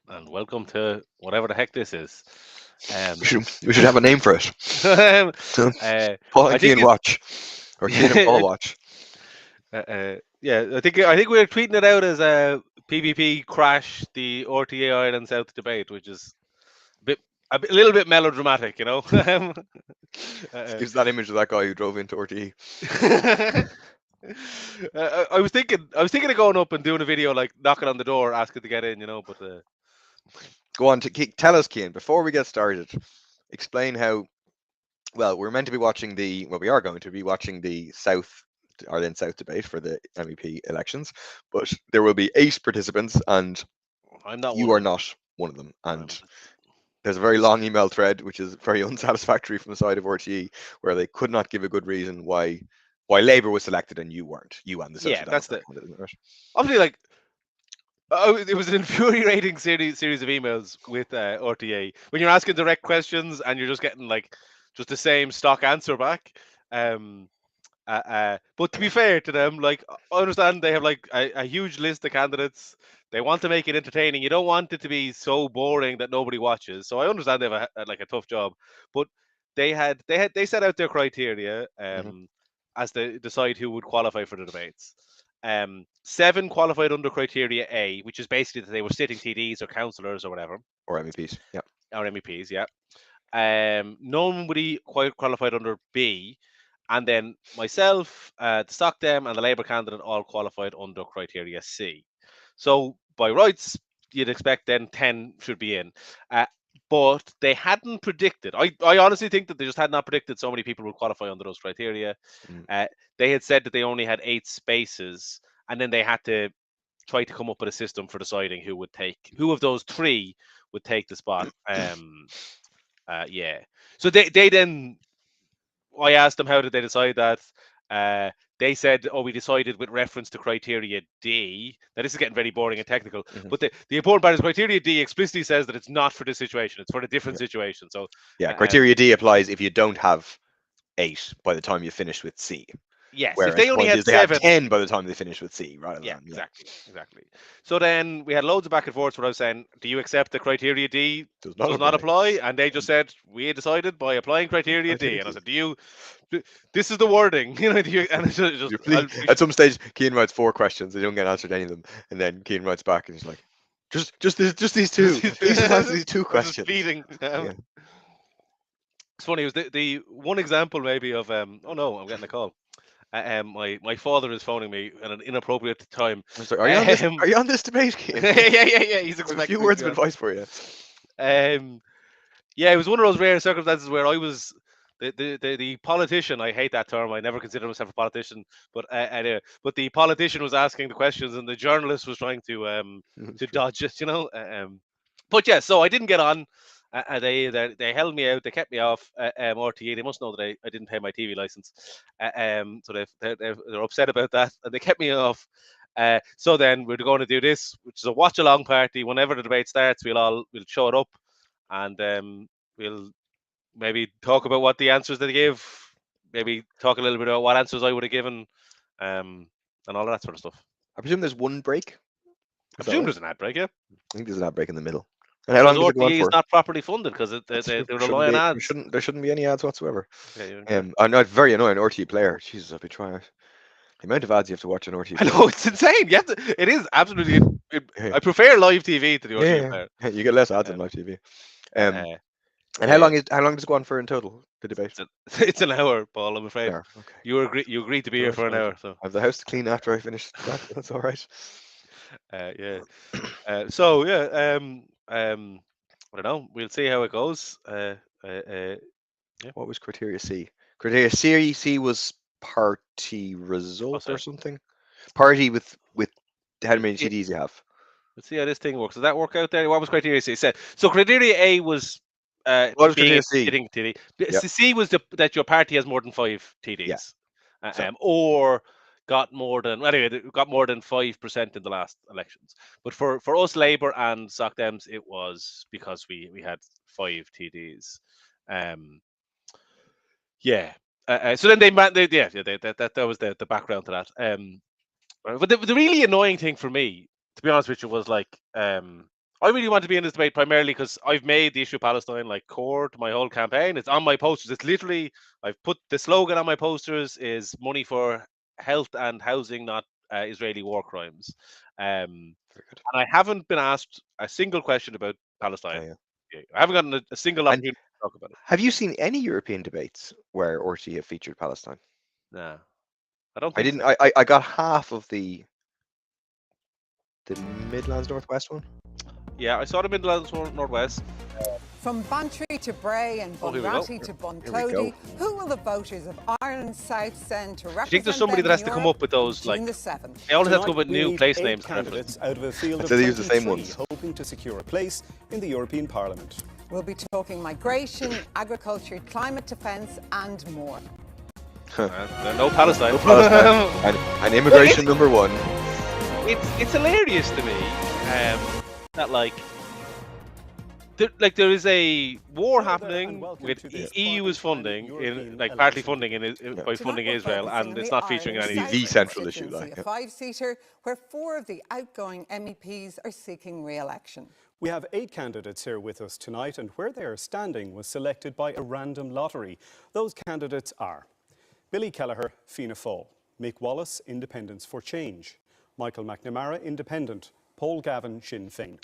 and welcome to whatever the heck this is. Um, We should have a name for it. Paul I and think Keane it's watch, or Keane and Paul watch. yeah. I think we're tweeting it out as a PBP crash the RTÉ Ireland South debate, which is a bit a little bit melodramatic, you know. This uh, gives that image of that guy who drove into RTE. I was thinking of going up and doing a video like knocking on the door, asking to get in, you know. But Go on, tell us, Keane, before we get started. Explain how. Well, we're meant to be watching the. Well, we are going to be watching the Ireland South debate for the MEP elections, but there will be 8 participants, and I'm not one you of are them. not one of them. And Um, there's a very long email thread, which is very unsatisfactory from the side of RTE, where they could not give a good reason why Labour was selected and you weren't. You and the Social yeah, that's Democrat the candidate, right? obviously like. It was an infuriating series of emails with RTA when you're asking direct questions and you're just getting like just the same stock answer back. Um, but to be fair to them, like I understand they have like a huge list of candidates. They want to make it entertaining. You don't want it to be so boring that nobody watches. So I understand they have like a tough job, but they set out their criteria Hmm. as they decide who would qualify for the debates. Seven qualified under criteria A, which is basically that they were sitting TDs or councillors or whatever, Or MEPs. Yeah. or MEPs, yeah. Nobody quite qualified under B, and then myself, the Stock Dem, and the Labour candidate all qualified under criteria C. So by rights, you'd expect then 10 should be in. Uh, but they hadn't predicted. I honestly think that they just had not predicted so many people would qualify under those criteria. Mm. Uh, they had said that they only had 8 spaces, and then they had to try to come up with a system for deciding who of those three would take the spot. Yeah. So they then I asked them how did they decide that. Uh, they said, "Oh, we decided with reference to criteria D." Now this is getting very boring and technical, Hmm. but the important part is criteria D explicitly says that it's not for this situation; it's for a different Yeah. situation. So, Yeah. uh, um, Criteria D applies if you don't have 8 by the time you finish with C. yes, if Whereas they the only point had is they have 7, 10 by the time they finish with C, rather yeah, than, yeah, exactly. So then we had loads of back and forth where I was saying, "Do you accept the criteria D does not does not apply. apply?" And they just said, "We had decided by applying criteria D." Criteria And I D. said, "Do you? This is the wording, you know?" And it's just At some stage, Keane writes 4 questions. They don't get answered any of them, and then Keane writes back and he's like, just these two. Please just answer these two I'm just questions. pleading. Yeah. It's funny. It was the one example maybe of oh no, I'm getting a call. My father is phoning me at an inappropriate time. I was like, are you on this? Um, Are you on this debate, Keane? yeah. He's I have a few expecting me to words be of on. advice for you. Um, yeah, it was one of those rare circumstances where I was the politician. I hate that term. I never considered myself a politician, but anyway, but the politician was asking the questions, and the journalist was trying That's to true. dodge it, you know. But yeah, so I didn't get on. They held me out. They kept me off. RTE. They must know that I didn't pay my TV license. So they're upset about that, and they kept me off. So then we're going to do this, which is a watch along party. Whenever the debate starts, we'll show it up, and we'll maybe talk about what the answers that they give. Maybe talk a little bit about what answers I would have given, um, and all that sort of stuff. I presume there's one break. I Is that presume right? there's an ad break, yeah, I think there's an ad break in the middle. And how because long does it go on RTE is for? not properly funded because they, That's they true. they rely on ads. There shouldn't be any ads whatsoever. Okay, okay. I'm not very annoying RT player. Jesus, I'll be trying. The amount of ads you have to watch on RT I player. know it's insane. It is absolutely. Yeah, I prefer live TV to the yeah, RTE yeah. player. Yeah, you get less ads on Um, live TV. uh, Um, uh, and yeah, how long does it go on for in total? The debate. it's, a, it's an hour, Paul. I'm An afraid hour. Okay. you agreed to be here Right, for an right. hour, so I have the house to clean after I finish that. That's all right. yeah. So yeah, I don't know. We'll see how it goes. Yeah. What was criteria C? Criteria C was party Oh, result or sorry. something. Party with how Let's many see. TDs you have. Let's see how this thing works. Does that work out there? What was criteria C? So criteria A was What was being criteria a C? sitting TD. Yep. C was that your party has more than 5 Yeah. TDs, So or got more than anyway got more than 5% in the last elections. But for us Labour and Soc Dems, it was because we had 5 TDs. Um, yeah. So then that was the background to that. But the really annoying thing for me, to be honest with you, was like I really want to be in this debate primarily because I've made the issue of Palestine like core to my whole campaign. It's on my posters. It's literally, I've put the slogan on my posters is money for health and housing, not Israeli war crimes. Um, Very good. and I haven't been asked a single question about Oh, Palestine. yeah. I haven't gotten a single And opportunity to talk about it. have you seen any European debates where RTÉ have featured Palestine? Nah, I don't I think didn't. so. I got half of the Midlands Northwest one. Yeah, I saw the Midlands Northwest. From Bantry to Bray and Oh, here we go. Bunratty to Here we Buntody, go. who will the voters of Ireland South send to represent I think there's somebody that has to come up with those, like, June the 7th? they always have to Tonight, come up with we new need place 8 names. candidates out of a field of So they use the same 23, ones. hoping to secure a place in the European Parliament. We'll be talking migration, agriculture, climate defence and more. No Palestine. No Palestine. and immigration number one. It's hilarious to me that there is a war happening with EU is funding in partly funding by funding Israel, and it's not featuring any. The central issue, like, A five-seater where 4 of the outgoing MEPs are seeking re-election. We have 8 candidates here with us tonight, and where they are standing was selected by a random lottery. Those candidates are Billy Kelleher, Fianna Fáil; Mick Wallace, Independents for Change; Michael McNamara, Independent; Paul Gavin, Sinn Féin;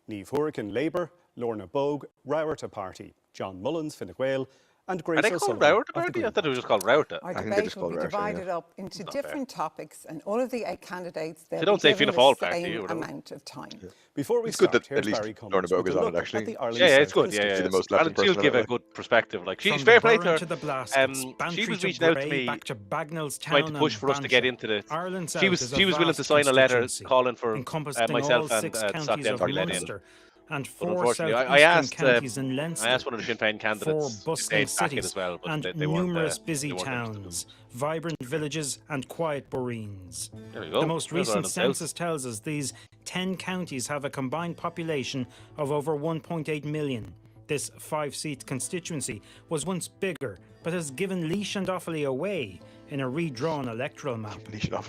Niamh Hurricane, Labour; Lorna Bogue, Rauerta Party; John Mullins, Fine Gael; and Grace Are they called O'Sullivan Rauerta of the Party? I Green thought it was just called Rauerta. Our I think they debate just will call be it Rauerta, yeah. divided up into not fair. different topics, and all of the 8 candidates they'll They don't be say given Fianna Fáil the Party same or whatever. amount of time. Before we It's good start, that at here's least Barry Lorna Cummins Bogue with is a on it, look at actually. the Ireland Yeah, it's South good. Yeah, She's the yeah. most left-wing And she'll person give I've a met. good perspective. Like she's From fair the play to Burren her. to the Blaskets, She Bantry was to reaching out to Bray, me, back to Bagnallstown trying to push and for us to get Banshee. into the. Ireland She South was is she a was willing vast to sign a letter constituency, calling for encompassing myself all and 6 Scott counties of Denver let in. Munster and But 4 unfortunately, I southeastern asked counties in I Leinster, asked one of the Sinn Féin 4 candidates if bustling they'd back it cities as well, but and they weren't. numerous busy they weren't interested. towns, vibrant villages and quiet boreens. There we go. The most There's recent Ireland South. census tells us these 10 counties have a combined population of over 1.8 million. This 5-seat constituency was once bigger, but has given Laois and Offaly away in a redrawn electoral map.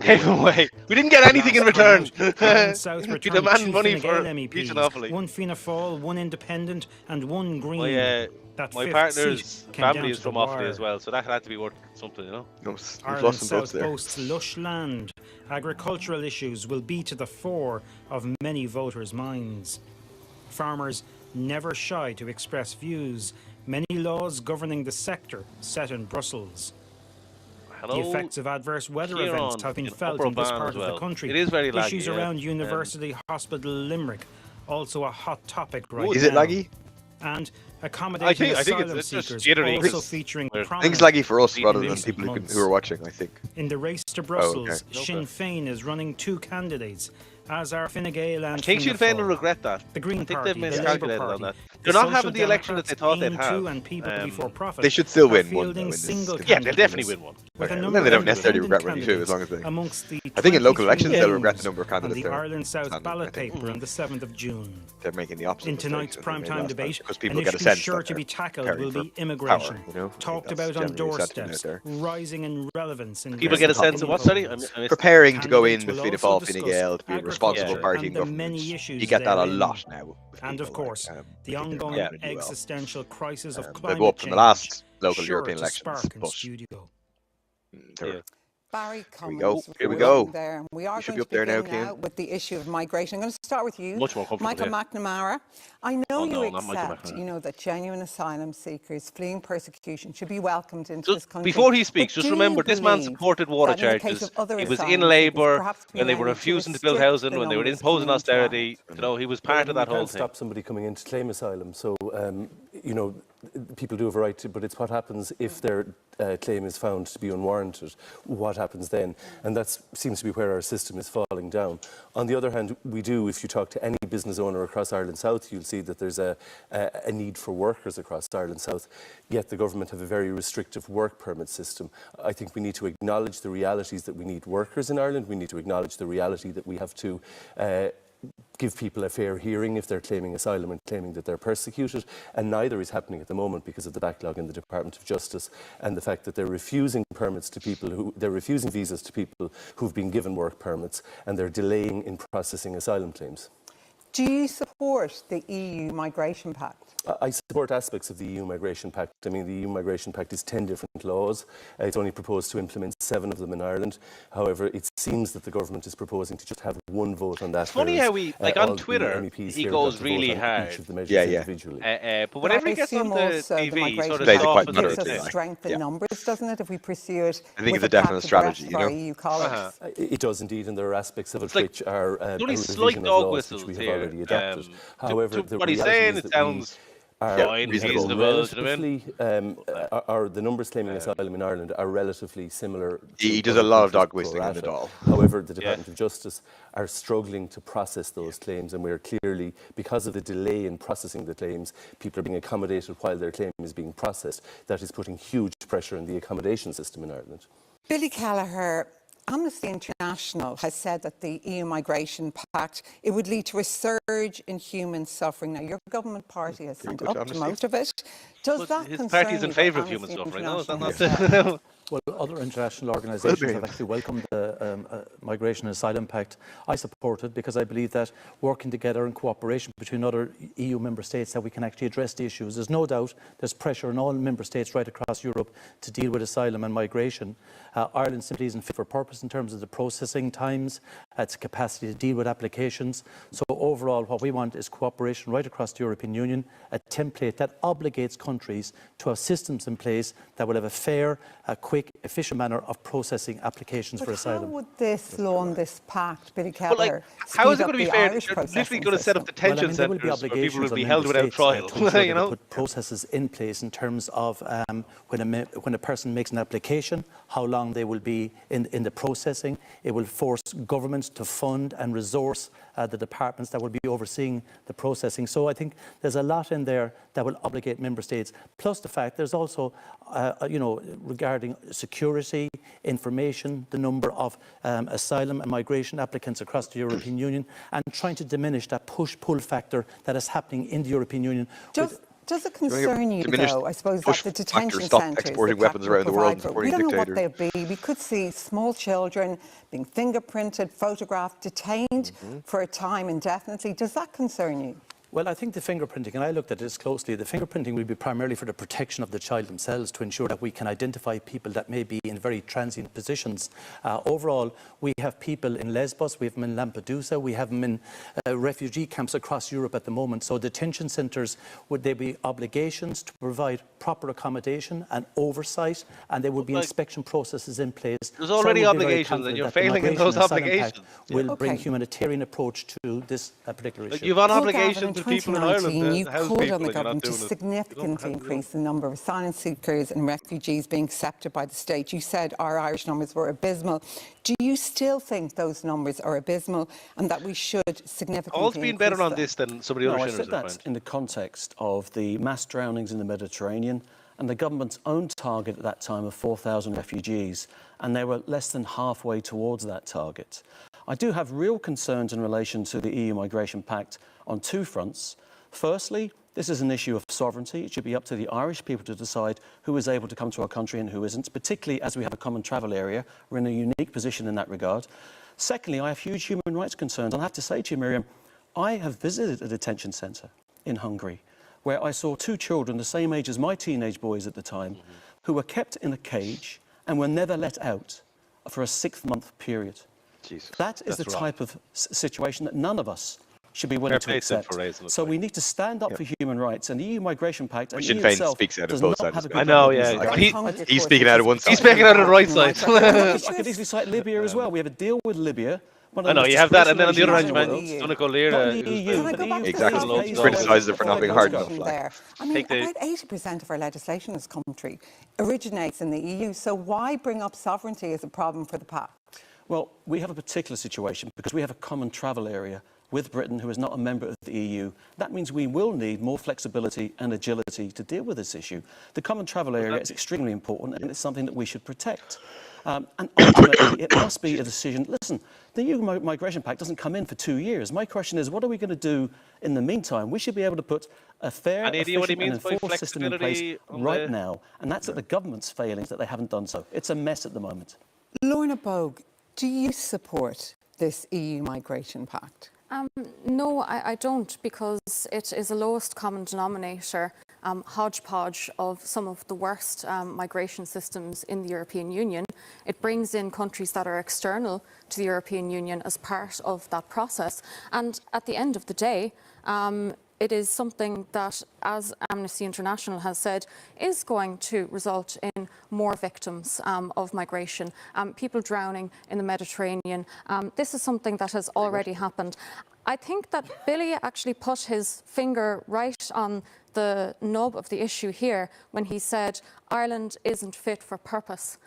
Anyway, we didn't get anything in return. Ireland South We returned demand 2 money Fine for Gael Laois and MEPs, Offaly. 1 Fianna Fáil, 1 Independent and 1 Green. My That 5th partner's seat came down family is to from the Offaly wire. as well, so that had to be worth something, you know. We've Ireland lost some votes South there. boasts lush land. Agricultural issues will be to the fore of many voters' minds. Farmers never shy to express views. Many laws governing the sector set in Brussels. Hello. The effects of adverse weather Kieran events have been in felt Upper in this Ban part as of well. the country. It is very laggy, Issues yeah. around University Hospital Limerick, also a hot topic right Is now. it laggy? And accommodating I think asylum it's just seekers jittery. also It's featuring weird. I think it's prominent laggy for us in rather than recent people months. who are watching, I think. In the race to Brussels, okay. Sinn Féin is running 2 candidates, as are Fine Gael and I think Sinn Fianna Féin will Fáil. regret that. The Green I think Party, they've the Labour miscalculated on Party, that. the They're not Social having the election that they thought they'd Democrats, have. Aim to and People Before Profit They should still are win one, though, fielding in this single case. Yeah, they'll definitely candidates, win one. with a Okay. number Then they don't of necessarily independent regret winning two, as long as they. amongst the I think in local 23 elections they'll regret the names number of on candidates the they're Ireland South standing, ballot I think. paper on the 7th of June. They're making the opposite. In mistakes tonight's than they made primetime last time, debate, because an people get a issue sense sure that to be they're tackled preparing will for be immigration, power, you know? I think talked that's about on generally the sentiment doorsteps, out there. rising in relevance in People get a recent sense of what, sorry? I polls. missed- Preparing to go in Candidates the will Fianna also Fáil, Fine discuss Gael, to be a responsible agriculture party and in the many government. issues You get that a therein. lot now. with And of people, course, I the think they're ongoing not gonna do well. existential crisis of They'll climate go up from change, the last local sure European to elections, spark in but studio. they're- Yeah. Barry Here we Cummins. go. Here we we're go. looking There. We are You should going be to up there now, begin now Cian. with the issue of migration. I'm going to start with you, Much more comfortable, Michael yeah. McNamara. I know Oh, you no, not Michael accept, McNamara. that genuine asylum seekers fleeing persecution should be welcomed into So this country. before he speaks, But just do you remember this man believe supported water that in the case charges. of other He was in asylum seekers, Labour perhaps when they were we need to refusing to build restrict housing, the when they were numbers imposing coming into Ireland? austerity. You know, he was part of that whole You can't thing. stop somebody coming in to claim asylum. So, you know, people do have a right to, but it's what happens if their claim is found to be unwarranted. What happens then? And that seems to be where our system is falling down. On the other hand, we do, if you talk to any business owner across Ireland South, you'll see that there's a need for workers across Ireland South, yet the government have a very restrictive work permit system. I think we need to acknowledge the realities that we need workers in Ireland. We need to acknowledge the reality that we have to give people a fair hearing if they're claiming asylum and claiming that they're persecuted, and neither is happening at the moment because of the backlog in the Department of Justice and the fact that they're refusing permits to people they're refusing visas to people who've been given work permits, and they're delaying in processing asylum claims. Do you support the EU Migration Pact? I support aspects of the EU Migration Pact. I mean, the EU Migration Pact is 10 different laws. It's only proposed to implement 7 of them in Ireland. However, it seems that the government is proposing to just have one vote on that. It's funny how we, like on Twitter, he goes really hard. Individually. But whenever he gets on the TV, he sort of plays it quite softens gives it us moderately. strength in numbers, doesn't it? If we pursue it, I think with it's a definite pact strategy, abreast you of our know? EU colleagues. It does indeed, and there are aspects of it like which are a only revision slight of dog laws whistles which we here. have already adapted. However, to the what he's reality saying, is it that we sounds are reasonable, do you know what I mean? relatively, the numbers claiming asylum in Ireland are relatively similar. He to does a other lot of countries dog whistling pro in the rata. doll. However, the Department of Justice are struggling to process those claims, and we're clearly, because of the delay in processing the claims, people are being accommodated while their claim is being processed. That is putting huge pressure on the accommodation system in Ireland. Billy Kelleher, Amnesty International has said that the EU Migration Pact, it would lead to a surge in human suffering. Now, your government party has signed up to most of it. Does that His concern party's in you, favour what of human Amnesty suffering. No, is that International not has said? Well, other international organisations have actually welcomed the Migration and Asylum Pact. I support it because I believe that working together in cooperation between other EU member states that we can actually address the issues. There's no doubt there's pressure on all member states right across Europe to deal with asylum and migration. Ireland simply isn't fit for purpose in terms of the processing times, its capacity to deal with applications. So overall, what we want is cooperation right across the European Union, a template that obligates countries to have systems in place that will have a fair, quick, efficient manner of processing applications for asylum. How would this law and this pact, Billy Kelleher, how is speed it up going to be the fair? Irish You're literally processing going to set up system? detention there will be centres where people obligations will be on held member without states, trial. to ensure You that know? they put processes in place in terms of when a person makes an application, how long they will be in the processing. It will force governments to fund and resource the departments that will be overseeing the processing. So I think there's a lot in there that will obligate member states. Plus the fact there's also, regarding security, information, the number of asylum and migration applicants across the European Union, and trying to diminish that push-pull factor that is happening in the European Union. Does it concern you, though, I suppose, push that the detention factor, stop centres exporting the weapons pact around the world and provide for, we supporting don't know what dictators? they'll be. We could see small children being fingerprinted, photographed, detained for a time indefinitely. Does that concern you? Well, I think the fingerprinting, and I looked at this closely, the fingerprinting will be primarily for the protection of the child themselves, to ensure that we can identify people that may be in very transient positions. Overall, we have people in Lesbos, we have them in Lampedusa, we have them in refugee camps across Europe at the moment. So detention centres, would there be obligations to provide proper accommodation and oversight, and there would be inspection processes in place. There's already So I would be very obligations and confident you're that the failing in Migration those and Asylum obligations. Pact will bring Okay. humanitarian approach to this particular issue. You've an Paul obligation Gavin, to people in Ireland 2019, to you house called people on the and you're not government to doing it. significantly increase the number of asylum seekers and refugees being accepted by the state. You said our Irish numbers were abysmal. Do you still think those numbers are abysmal and that we should significantly All's been better increase on them? this than some of the No, other I sinners, said I that find. in the context of the mass drownings in the Mediterranean and the government's own target at that time of 4,000 refugees, and they were less than halfway towards that target. I do have real concerns in relation to the EU Migration Pact on 2 fronts. Firstly, this is an issue of sovereignty. It should be up to the Irish people to decide who is able to come to our country and who isn't, particularly as we have a common travel area. We're in a unique position in that regard. Secondly, I have huge human rights concerns. And I have to say to you, Miriam, I have visited a detention centre in Hungary where I saw 2 children the same age as my teenage boys at the time who were kept in a cage and were never let out for a 6-month period. Jesus. That is the That's wrong. type of situation that none of us should be willing to Fair play to them accept. for raising it, So like. we need to stand up for human rights, and the EU Migration Pact and Sinn EU Féin itself speaks out of does both not sides have a of good I know, yeah. representation. He- He's speaking out of one side. He's speaking out of the right side. I could easily cite Libya as well. We have a deal with Libya. one of I the know, most you have that, and then on the other hand, disgraceful you regimes meant in the world. Donegal Lira, Not in the who's EU, Can I but go the back EU to Exactly. the He subject criticises it for not being hard of enough, like. there? I mean, Take the- about 80% of our legislation in this country originates in the EU. So why bring up sovereignty as a problem for the pact? Well, we have a particular situation because we have a common travel area with Britain, who is not a member of the EU. That means we will need more flexibility and agility to deal with this issue. The common travel area is extremely important, and it's something that we should protect. And ultimately, it must be a decision. Listen, the EU Migration Pact doesn't come in for 2 years. My question is, what are we going to do in the meantime? We should be able to put a fair, Any idea what he efficient and means by enforced system in place flexibility on right the- now. And that's at the government's failings that they haven't done so. It's a mess at the moment. Lorna Bogue, do you support this EU Migration Pact? No, I don't, because it is a lowest common denominator hodgepodge of some of the worst migration systems in the European Union. It brings in countries that are external to the European Union as part of that process. And at the end of the day, it is something that, as Amnesty International has said, is going to result in more victims of migration, people drowning in the Mediterranean. This is something that has already happened. I think that Billy actually put his finger right on the nub of the issue here when he said Ireland isn't fit for purpose.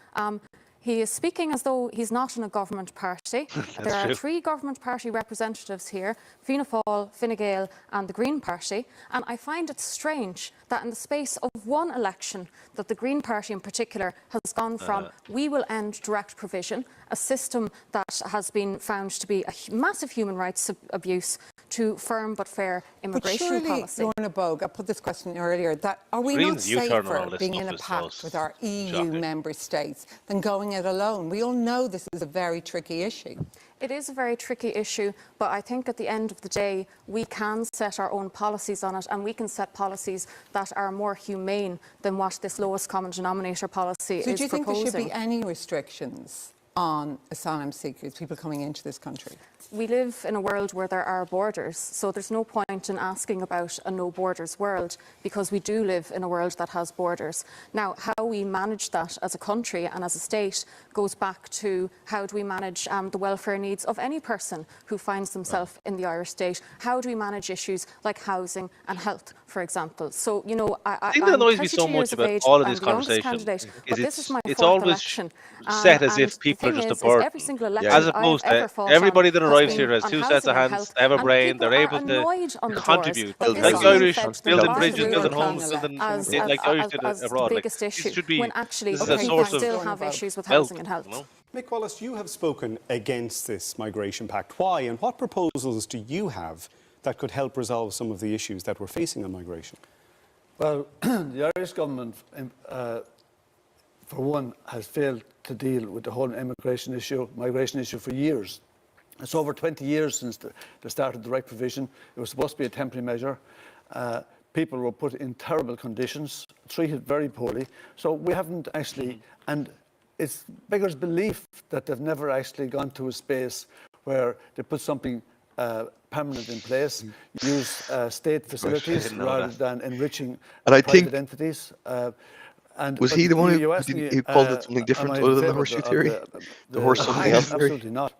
He is speaking as though he's not in a government party. There are 3 government party representatives here, Fianna Fáil, Fine Gael and the Green Party. And I find it strange that in the space of one election that the Green Party in particular has gone from we will end direct provision, a system that has been found to be a massive human rights abuse, to firm but fair immigration policy. Lorna Bogue, I put this question earlier, that are we Greens not U-turn on all safer this being stuff in a is pact so with our EU shocking. member states than going it alone? We all know this is a very tricky issue. It is a very tricky issue, but I think at the end of the day, we can set our own policies on it, and we can set policies that are more humane than what this lowest common denominator policy is proposing. So do you think there should be any restrictions on asylum seekers, people coming into this country? We live in a world where there are borders, so there's no point in asking about a no borders world, because we do live in a world that has borders. Now, how we manage that as a country and as a state goes back to how do we manage the welfare needs of any person who finds themselves in the Irish state? How do we manage issues like housing and health, for example? So, you know, I think that annoys me so much about all of this conversation is it's always set as if people are just a burden, as opposed to everybody that arrives here has 2 sets of hands, they have a brain, they're able to contribute, like the Irish, building bridges, building homes, building like the Irish did abroad. Like, this should be this is a source of still have issues with housing and health. You know? Mick Wallace, you have spoken against this migration pact. Why, and what proposals do you have that could help resolve some of the issues that we're facing on migration? Well, the Irish government, for one, has failed to deal with the whole migration issue for years. It's over 20 years since the start of direct provision. It was supposed to be a temporary measure. People were put in terrible conditions, treated very poorly. So we haven't actually, and it's beggars belief that they've never actually gone to a space where they put something permanent in place, use state facilities rather than enriching private entities. Was he the one who called it something different other than the horseshoe theory? The horse something else theory? Absolutely not.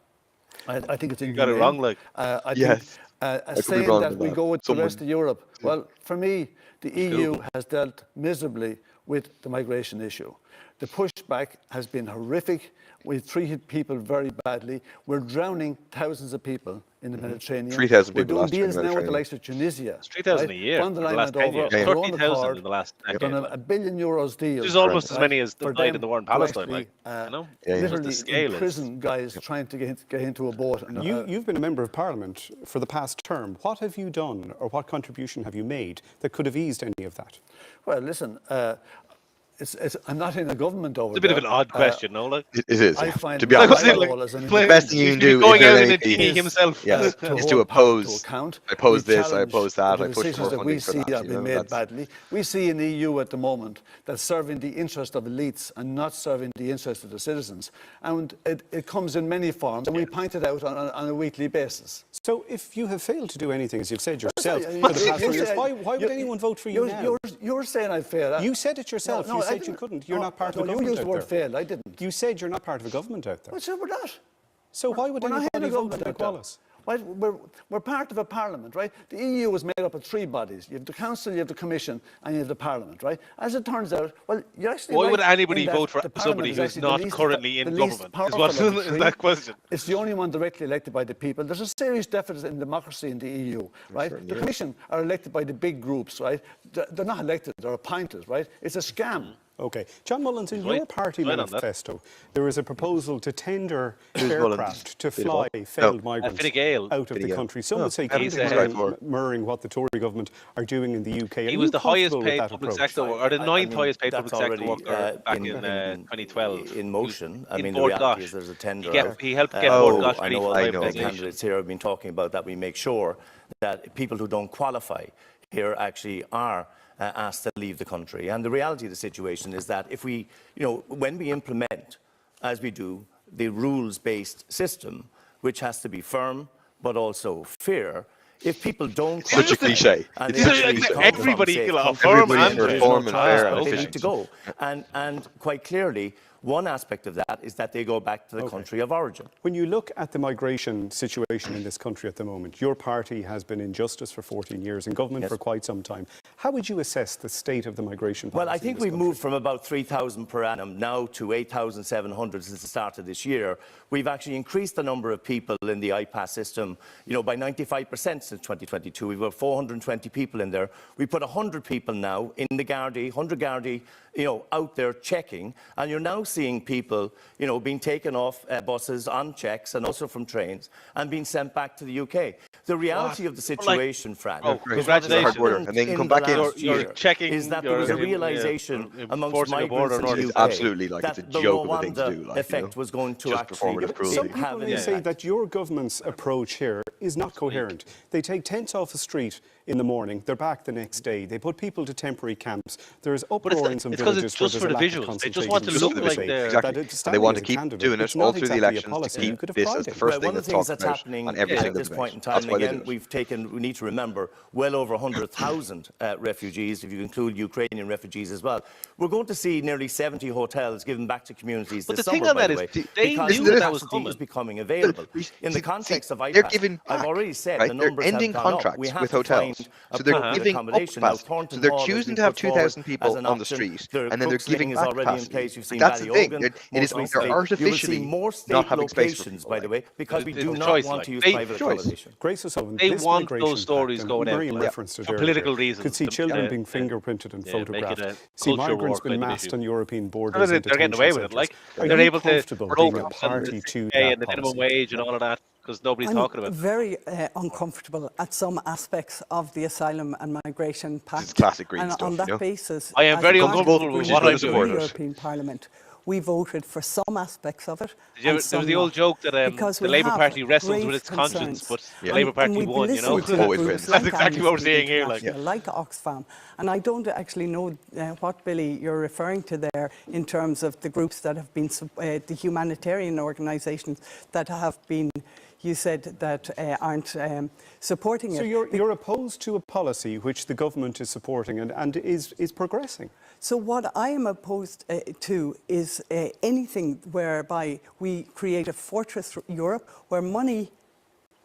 I think it's you got it wrong, like. I think saying that we go with the rest of Europe. Well, for me, the EU has dealt miserably with the migration issue. The pushback has been horrific. We've treated people very badly. We're drowning thousands of people in the Mediterranean. 3,000 people We're last year doing in the deals now with the Mediterranean. likes of Tunisia. It's 3,000 a year Von der in the Leyen last went 10 years. over, they're on the 30,000 card, in the last decade. done a $1 billion deal. Which is almost as many as for died them in the war in to Palestine, actually, like, you know? Literally the scale imprison guys trying to get into a boat. And, You've been a member of Parliament for the past term. What have you done, or what contribution have you made that could have eased any of that? Well, listen, I'm not in a government over It's a bit of an odd question, no? Like? It is. I find to be honest, the best thing you can do going if out you're in an a dinghy MP himself. Yes, is to oppose. I oppose this, I oppose that, I push decisions for that we funding for see that. have been made badly. We see an EU at the moment that's serving the interest of elites and not serving the interest of the citizens. And it comes in many forms, and we point it out on a weekly basis. So if you have failed to do anything, as you've said yourself, for the past 4 years, why would anyone vote for you now? You're saying I failed. You said it yourself. You said you couldn't. You're not part of a government you used out the word there. failed. I didn't. You said you're not part of a government out there. Well, so we're not. So why would anybody vote for Mick Wallace? Right? We're part of a parliament, right? The EU is made up of 3 bodies. You have the Council, you have the Commission, and you have the Parliament, right? As it turns out, well, you're actually why right would anybody in vote for that the somebody Parliament is who's actually not the least- currently in the least government? Is powerful what of the is 3. that question? It's the only one directly elected by the people. There's a serious deficit in democracy in the EU, right? The Commission are elected by the big groups, right? They're not elected, they're appointed, right? It's a scam. Okay. John Mullins, in your party right on that. manifesto, there is a proposal to tender Mullins? aircraft to fly failed migrants Fine Gael. out of the country. Some would say He's, mirroring what the Tory government are doing in the UK. He was the highest paid public approach? sector, or the ninth highest paid that's public sector already, worker back in in 2012. in motion. I in mean, the Fort reality Gosh. is there's a tender. He helped get Fort Gosh I ready know for all the privatisation. candidates here have been talking about that. We make sure that people who don't qualify here actually are asked to leave the country. And the reality of the situation is that if we, when we implement, as we do, the rules-based system, which has to be firm but also fair, if people don't... Such a cliche. Everybody can affirm and fair and they efficient. need to go. And quite clearly, one aspect of that is that they go back to the country of origin. When you look at the migration situation in this country at the moment, your party has been in justice for 14 years, in government for quite some time. How would you assess the state of the migration policy? Well, I think we've moved from about 3,000 per annum now to 8,700 since the start of this year. We've actually increased the number of people in the IPAS system, by 95% since 2022. We've got 420 people in there. We put 100 people now in the Gardaí, 100 Gardaí, out there checking, and you're now seeing people, being taken off buses on checks and also from trains and being sent back to the UK. The reality of the situation, Fran, congratulations. And then come back in. You're checking. Is that there was a realization amongst migrants in the UK It's absolutely like that it's a the joke of a thing to Rwanda do. Like, effect was going to just actually performative cruelty. Some people may say that your government's approach here is not coherent. They take tents off the street in the morning, they're back the next day. They put people to temporary camps. There's uproar in some villages where there's a lack of They just want to consultation. look like they're... Exactly. And they want to keep doing it all through the elections to keep this as the first thing that's talked about on every single at this point in debate. time. And again, we need to remember, well over 100,000 refugees, if you include Ukrainian refugees as well. We're going to see nearly 70 hotels given back to communities this summer, by the way, because capacity is becoming available. In the context of IPAS, I've already said the numbers have ending gone up. contracts We have with to hotels. find So they're permanent giving up accommodation. Now, capacity. So Thornton they're Hall has choosing been to have put forward 2,000 people as an on the option. street, The and then they're Crookston giving is back already in capacity. place. You've seen That's the thing. Ballyogan, It is most they're recently. artificially You will see more state not having space for locations, people. by the way, because we do It's not choice, want like. to use They- private choice. accommodation. Grace O'Sullivan, They this want migration those stories pact, going and out Miriam for referenced it for earlier, political reasons. could see children being Yeah. fingerprinted and Yeah, make it photographed. a See culture migrants war being kind of massed issue. on European borders. They're and getting away with it. detention Like centres. they're Are you able to comfortable roll being a party to and that the minimum policy? wage and all of that because nobody's I'm talking about it. very uncomfortable at some aspects of the Asylum and Migration Pact. It's classic Green and stuff, on that you know? basis, I am as very part of uncomfortable the with Green what I'm Party in doing. the European Parliament. We voted for some aspects of it. There was the old joke that because the we Labour have Party wrestles with grave its conscience, concerns. but the Yeah. Labour Party we've won, you know? listened to Always groups wins. That's like exactly what we're Amnesty seeing here. Like, International, like Oxfam. And I don't actually know what, Billy, you're referring to there in terms of the groups that have been, the humanitarian organisations that have been, you said, that aren't supporting it. So you're opposed to a policy which the government is supporting and is progressing? So what I am opposed to is anything whereby we create a fortress Europe where money,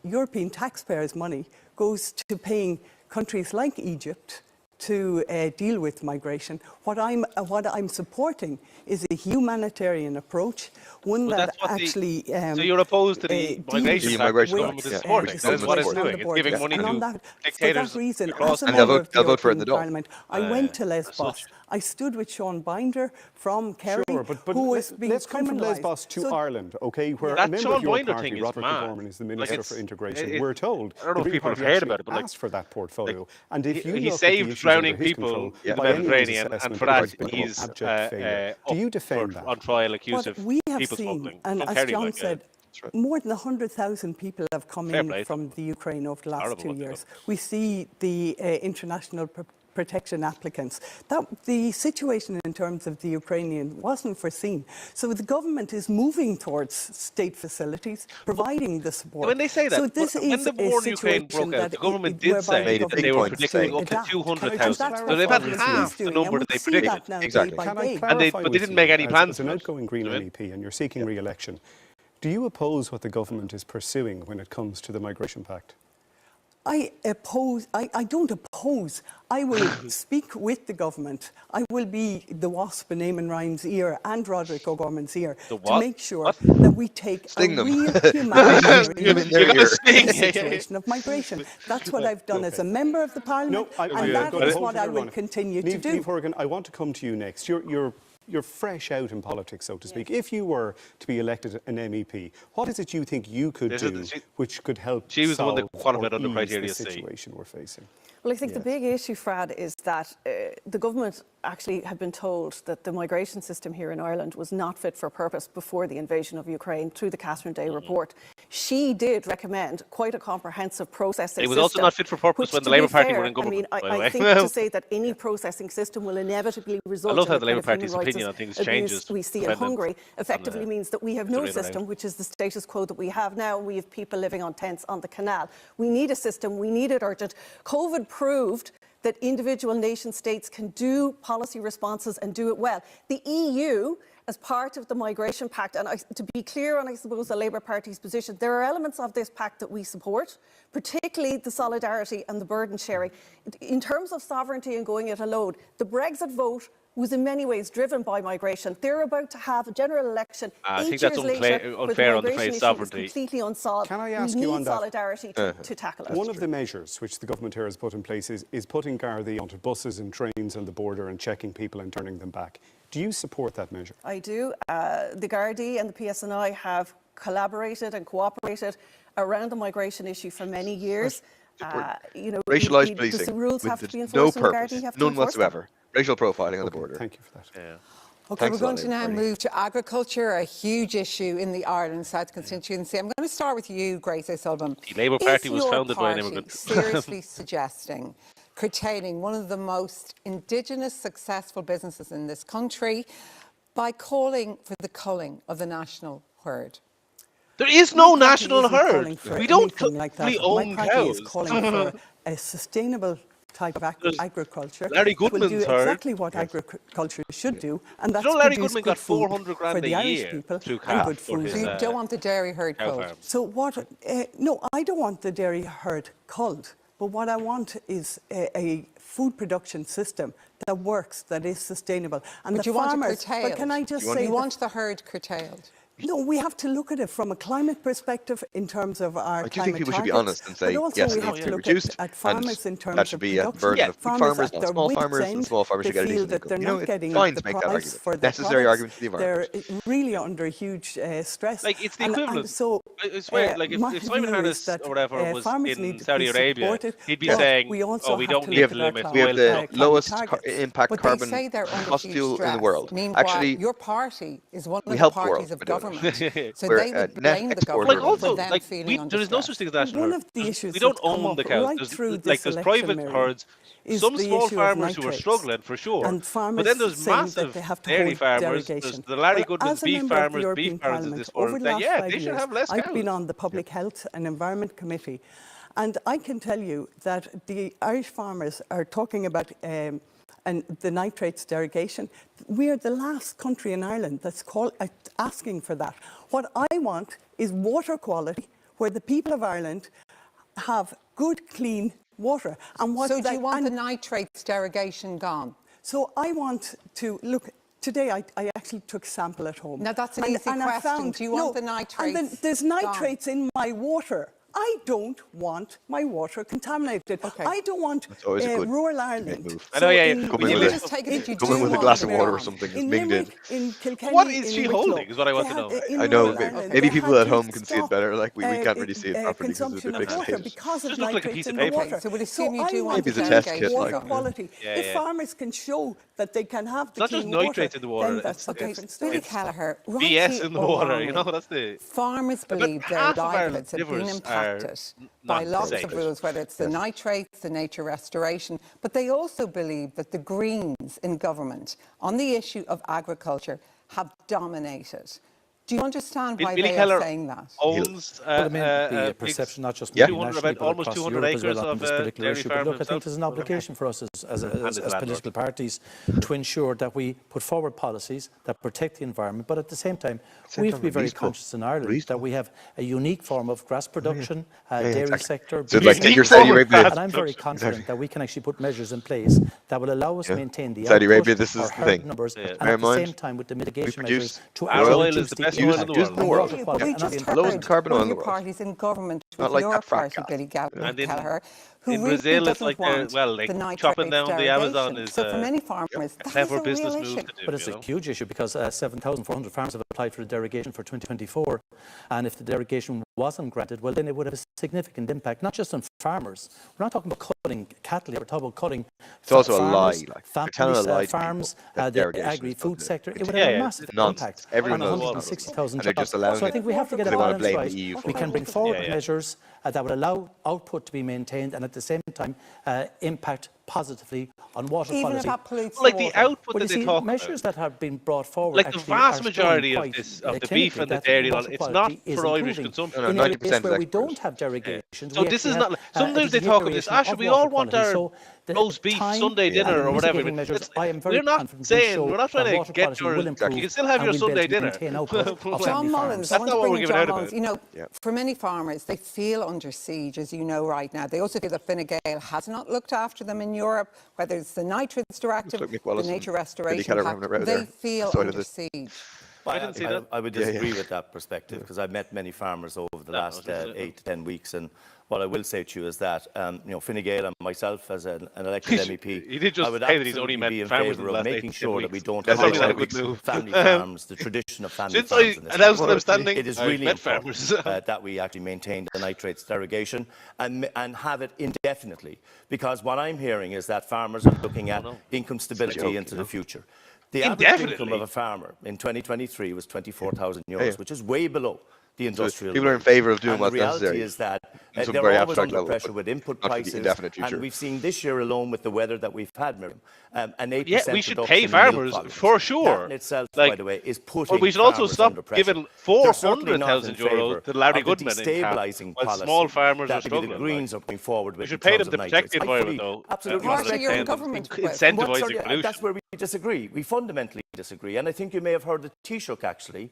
European taxpayers' money, goes to paying countries like Egypt to deal with migration. What I'm supporting is a humanitarian approach, one But that that's what actually. so you're opposed to the migration The pact migration government pact, is yeah. supporting. That is what it's on the doing. It's border. giving money And on to that, dictators. For that reason, across as a And member of the they'll vote for it in European the door. Parliament, I went to Lesbos. such- I stood with Sean Binder from Kerry, Sure, but who was being let's come from criminalised. Lesbos to So Ireland, okay, where That a member Sean of your Binder party, thing is Roderick mad. O'Gorman, is the Like, Minister it's- for Integration. it- We're told I don't know if the Green people have Party heard actually about it, but like- asked for that portfolio. And if you He look at saved the issues drowning under his people control, in the by anyone's Mediterranean, and assessment, for it that has been he's abject failure. Do you defend that? on trial accused What of we have people seen, smuggling. and From as Kerry, John like, said, more than 100,000 people have come Fair in play. from the Ukraine over the last Horrible 2 what they've years. We see the international protection applicants. The situation in terms of the Ukrainian wasn't foreseen. So the government is moving towards state facilities, providing the support. When they say that, so this when is the war in a Ukraine broke situation out, that the government whereby did say the that they government were point predicting to up to adapt. 200,000. And that's So what they've had Ireland half is the doing, number and that they we see predicted. that now Exactly. day by Can I day. And they- clarify but they with didn't you, make any plans as an for it. outgoing Green Do it. MEP, and you're seeking re-election, do you oppose what the government is pursuing when it comes to the Migration Pact? I don't oppose. I will speak with the government. I will be the wasp in Eamon Ryan's ear and Roderick O'Gorman's ear The to what? make sure What? that we take Sting a them. real Sting them in their humanitarian ear. Sting. situation of migration. That's what I've done as a member of the Parliament, and that is what I will continue to do. Niamh Horgan, I want to come to you next. You're you're fresh out in politics, so to speak. If you were to be elected an MEP, what is it you think you could do which could help She was the one that solve qualified or under ease criteria the C. situation we're facing? Well, I think the big issue, Frad, is that the government actually had been told that the migration system here in Ireland was not fit for purpose before the invasion of Ukraine through the Catherine Day report. She did recommend quite a comprehensive processing system. It was also not fit for purpose when the Labour Party were in government. I think to say that any processing system will inevitably result I love in how the the Labour kind of Party's human opinion on rights things abuse changes. we see in Hungary effectively means that we have no Sorry, system, which is the status quo that we have now. We have people living on tents on the canal. We need a system. We need it urgent. COVID proved that individual nation states can do policy responses and do it well. The EU, as part of the Migration Pact, and to be clear on, I suppose, the Labour Party's position, there are elements of this pact that we support, particularly the solidarity and the burden sharing. In terms of sovereignty and going it alone, the Brexit vote was in many ways driven by migration. They're about to have a general election. I 8 think that's years later, unfair on the migration phrase issue is sovereignty. completely unsolved. Can I ask we you need on that? solidarity to tackle it. One of the measures which the government here has put in place is putting Gardaí onto buses and trains on the border and checking people and turning them back. Do you support that measure? I do. The Gardaí and the PSNI have collaborated and cooperated around the migration issue for many years. Racialised policing the rules with have to be no enforced, and the purpose, Gardaí have to none enforce them. whatsoever. Racial profiling on the border. Thank you for that. Okay, Thanks we're a going lot, to now Labour move to agriculture, a huge issue in the Ireland South constituency. I'm going to start with you, Grace O'Sullivan. The Labour Party was founded by an immigrant. Seriously suggesting curtailing one of the most indigenous successful businesses in this country by calling for the culling of the national herd? There is no My party national isn't herd. calling for We don't anything like that. we own My party is cows. calling for a sustainable type of agriculture. Larry Will Goodman's do herd. exactly what agriculture should do, and that's Larry produce Goodman good got food 400 grand for the a Irish year people through and CAF good for food. his, So you don't want the dairy herd cow culled? farm. So what? No, I don't want the dairy herd culled. But what I want is a food production system that works, that is sustainable. And But the you want it farmers. curtailed. But can I just say? You want the herd curtailed? No, we have to look at it from a climate perspective in terms of our I do climate think people should be targets, honest and say, but also yes, we it have needs to to be look reduced, at farmers in and terms that should of be a production. burden of farmers, at not their small wits' farmers, and end, small farmers they should get a feel decent that they're income. not getting Fine the to make that price argument. for their Necessary products. argument for the environment. They're really under huge stress. Like, it's the And equivalent. so, I swear, like, my if Simon view Harris is that, or whatever was farmers in need to Saudi be Arabia, supported, he'd be but saying, we also we have don't to need look to at our limit We have oil the climate lowest targets. impact But carbon they say they're under fossil huge fuel in the stress. world. Meanwhile, Actually, your party is one of we the help the world parties of by doing government. it. So We're they a would net blame the exporter government like of for also, them like, feeling under there is no stress. such thing as national One herd. of the issues We don't that's come own the up cows. right There's, through like, this there's election, private Mary, herds. is Some the small issue of farmers who are nitrates. struggling for sure. And farmers But then there's saying massive that they have to dairy hold farmers. derogation. There's the Larry Well, Goodman's as a beef member of the farmers, European beef farmers in Parliament this world. over the Then, last yeah, 5 they should years, have less cows. I've been on the Public Health and Environment Committee, and I can tell you that the Irish farmers are talking about and the nitrates derogation. We are the last country in Ireland that's asking for that. What I want is water quality, where the people of Ireland have good, clean water. And what So do you want the nitrates derogation gone? So I want to look. Today, I actually took a sample at home. Now, that's an easy I question. found, Do you want the And nitrates then there's nitrates in my water. I don't want my water contaminated. Okay. I don't want always a good rural Ireland. move. I know, yeah, yeah. Come We in did with just take it that you Come do in with a want glass the of water or marijuana. something. In Minged in. Limerick, in Kilkenny, What is in she Wicklow, holding is what I want they to know. had, in I know. rural Ireland, Maybe they people had at to home can see it stop, better. Like we can't really see it properly because it's a consumption bit big of water space. because of Just look like a nitrates piece in of the paper. water. So we'll assume you I do want want Maybe the it's a test kit, derogation water like- gone. quality. Yeah, If yeah. farmers can show that they can have the It's not just clean nitrates in the water. then that's a It's- different it's- story. Billy Kelleher, BS rightly in the or water, you know, wrongly, that's the... farmers About believe their half of our livelihoods have been rivers are impacted by not lots safe. of rules, whether it's the nitrates, the nature restoration, but they also believe that the Greens in government on the issue of agriculture have dominated. Do you understand why Billy they Keller are saying that? owns Well, I mean, the big- perception, not just Yeah. nationally, about but almost across 200 Europe as well acres on of, this particular dairy issue. farm But look, I think himself. there's an obligation for us as his landlord. political parties to ensure that we put forward policies that protect the environment, but at the same time, we have to be very reasonable. conscious in Ireland that we have a unique form of grass production, dairy exactly. sector. So beef like take your sector, Saudi Arabia. and I'm very confident that we can actually put measures in place that will allow us to maintain the Saudi output, Arabia, this is our the herd thing. numbers, Yeah. and Bear at in the mind, same time with the mitigation produce measures to Our oil reduce is the best impact oil in the on world. in the world. water quality We and just the heard lowest carbon oil in one the of your world. parties in government Not with like your that frat party, cat. Billy And in- Kelleher, who in really Brazil, it's doesn't like they're, want well, like the nitrates chopping down the Amazon derogation. is So for many farmers, a that is clever a real business move issue. to do. But it's you a know? huge issue because 7,400 farmers have applied for the derogation for 2024. And if the derogation wasn't granted, well, then it would have a significant impact, not just on farmers. We're not talking about cutting cattle here, we're talking about cutting It's also farmers, a lie. Like, they're telling a lie to farms, people that the derogation is agri-food going to sector. It would continue. have Yeah, a yeah, massive Nonsense. impact Everyone on knows it's 160,000 and they're jobs. just allowing So I it think we have to get because a they want to balance blame right. the EU for We it. can bring forward Yeah. measures that would allow output to be maintained and at the same time impact positively on water Even quality. if that pollutes Like the the water. output But that you they see, talk measures about, that have been brought forward like the actually vast are majority showing of quite, this of the clinically beef and the that dairy, water it's not quality is for Irish improving. consumption. No, In 90% areas where is we don't exports. have derogations, So we this actually is have not. Sometimes they talk of this. deterioration Should we of all water want quality. our So the roast beef time Sunday dinner and or whatever? mitigating measures, I am very We're not confident will saying show we're not that trying to water get quality your. will improve. You can still have and your we'll be able Sunday to dinner. maintain output of John family Mullins, farms. I want not to what we're bring in giving John out about. Mullins. You know, Yeah. for many farmers, they feel under siege, as you know right now. They also feel that Fine Gael has not looked after them in Europe, whether it's the nitrates directive, like Mick the Wallace Nature and Billy Restoration Keller Pact. having a row They there. feel Side of under this. siege. I didn't see that. I would disagree with that perspective because I've met many farmers over the last 8 to 10 weeks, and what I will say to you is that Fine Gael and myself as an elected MEP, He did just I would say that he's only absolutely met be in farmers in favour the of last 8 making to 10 sure that we weeks. don't That's only hollow not a out good move. family farms, the tradition of family Since farms I in this announced that I'm country. standing, It is I've really met important farmers. that we actually maintain the nitrates derogation and have it indefinitely, because what I'm hearing is that farmers are looking at income stability into the future. The average income of a farmer in 2023 was €24,000, which is way below the industrial people are in wage. favour of doing And what's the reality necessary is that in some they're very always abstract under level, pressure but with input not for the prices. indefinite future. And we've seen this year alone with the weather that we've had, Miriam, an 8% Yeah, we should reduction pay in milk farmers volumes. for sure. That in itself, Like, by the way, is putting but we should also farmers stop under pressure. giving They're certainly not in €400,000 favour to Larry of the Goodman in CAP, destabilising while policy small farmers that are the struggling. Greens are going forward with. We should in pay terms them to of protect the nitrates. I fully- environment, though. Absolutely. Marshall, respect you're in that. government with. Well, Incentivising sorry, pollution. that's where we disagree. We fundamentally disagree. And I think you may have heard the Taoiseach actually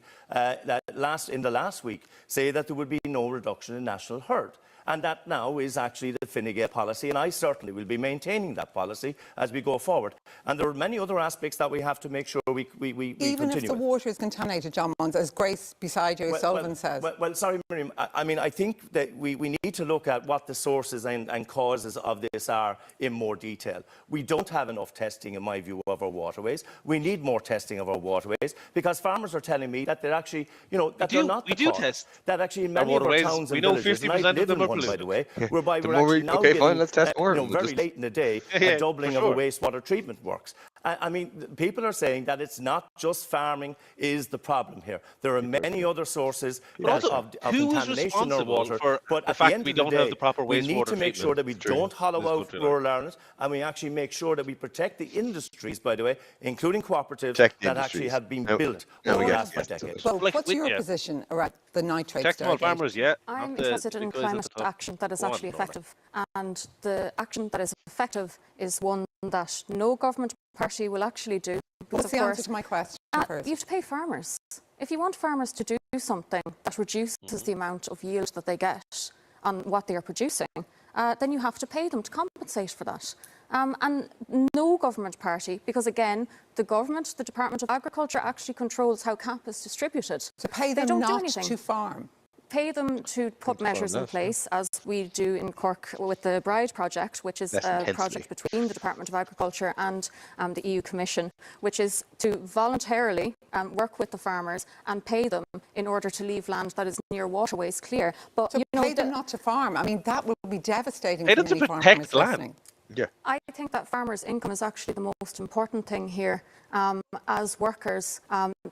in the last week say that there would be no reduction in national herd. And that now is actually the Fine Gael policy, and I certainly will be maintaining that policy as we go forward. And there are many other aspects that we have to make sure we Even continue if the with. water is contaminated, John Mullins, as Grace beside you, Sullivan says. Well, sorry, Miriam. I mean, I think that we need to look at what the sources and causes of this are in more detail. We don't have enough testing, in my view, of our waterways. We need more testing of our waterways because farmers are telling me that they're actually, that they're not the cause. Test that actually in our many of our waterways. towns We and know villages, and I 50% of live them in are one, by polluted. the way, whereby The we're more actually we- now okay, getting, fine, let's test more. We'll very just- late in the day, Yeah, a doubling of for our sure. wastewater treatment works. I mean, people are saying that it's not just farming is the problem here. There are many other sources But also, of who is contamination in our responsible water. for But the at fact the end we of the don't have day, the proper we need wastewater to make sure that we treatment? don't hollow This out country, rural Ireland, and we actually make sure that we protect the industries, by the way, including cooperatives Protect the that actually industries. have been No, built no, over we the get last it. decade. Well, Like, what's your yeah. position around the nitrates Protect small derogation? farmers, yeah. I'm not the interested in big guys at climate the top. action that is Go on, actually Norma. effective. And the action that is effective is one that no government party will actually do. Because What's the answer to my question first? you have to pay farmers. If you want farmers to do something that reduces the amount of yield that they get on what they are producing, then you have to pay them to compensate for that. And no government party, because again, the government, the Department of Agriculture actually controls how CAP is distributed. To pay They them don't do not anything. to farm. Pay them to put measures in place, as we do in Cork with the Bride project, which is Less a intensely. project between the Department of Agriculture and the EU Commission, which is to voluntarily work with the farmers and pay them in order to leave land that is near waterways clear. But So pay them not to farm. I mean, that will be devastating Pay to them to many protect farmers land. listening. Yeah. I think that farmers' income is actually the most important thing here. As workers,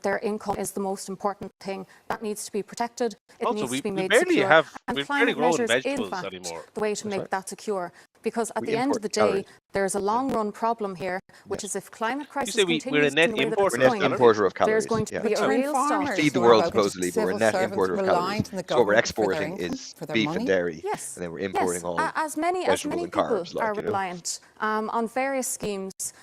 their income is the most important thing. That needs to be protected. It Also, needs we to be made barely secure. have- and we climate barely grow measures, vegetables in fact, anymore. the way to make that secure. Because at We the end of import the day, calories. there's a long-run problem here, which is if climate crisis say we're a continues net in the way that importer? it's We're a net going, importer of there's calories, going to yeah. be But a when real farmers start. Feed the who are world spoken to supposedly, but we're a civil net servants importer of reliant calories. on the So what we're government for their exporting income, is for their beef money. and dairy, Yes. and then we're importing yes. all as many vegetables and people carbs, like, are you know. reliant on various schemes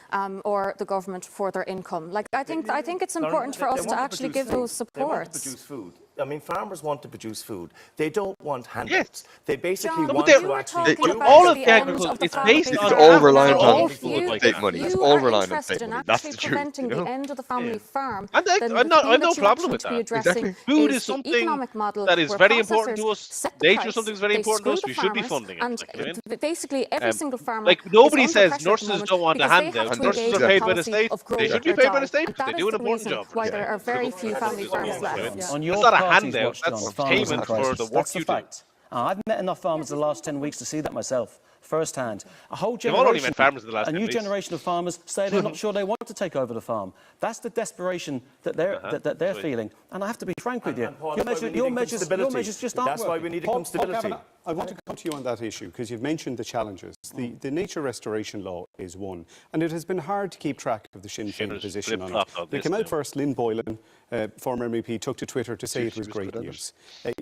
or the government for their income. Like I think it's important for us to actually give those They want to supports. produce food. I mean, farmers want to produce food. They don't want handouts. They basically John, want but to actually talking do about all of the the end agriculture, of the it's family based It's on farm. all having reliant all on the food like state that. money. It's You all are reliant on interested state in money. That's actually the truth, preventing you know? the end of the family farm. And then I the thing have that no you problem actually with to be that. addressing Food is is the something economic model that is where very important to processors us. set the Nature is price, something that's very they important to screw us. the We should be farmers, funding it. and Like, you know? basically every single farmer Like is nobody under says pressure at the nurses moment don't want a because they handout. have to Nurses engage are in a paid by the policy state. of grow They should be or paid by die. the state And because that they is do an the important reason job. why there are very few family farms left. On your That's not a party's handout. watch, John, That's farmers payment in for crisis. the work That's you the do. fact. I've met enough farmers the last 10 weeks to see that myself, firsthand. A whole You've all only generation, met farmers in the last a 10 new weeks. generation of farmers say they're not sure they want to take over the farm. That's the desperation that they're feeling. And I have to be frank with you. Paul, Your that's why we measures, need income your measures just aren't That's why we working. need Paul income stability. Kavanagh, I want to come to you on that issue because you've mentioned the challenges. The nature restoration law is one, and it has been hard to keep track of the Sinn Féin Shinner's position on flip-flopped it. on They this came out now. first. Lynn Boylan, former MEP, took to Twitter to say it was great news.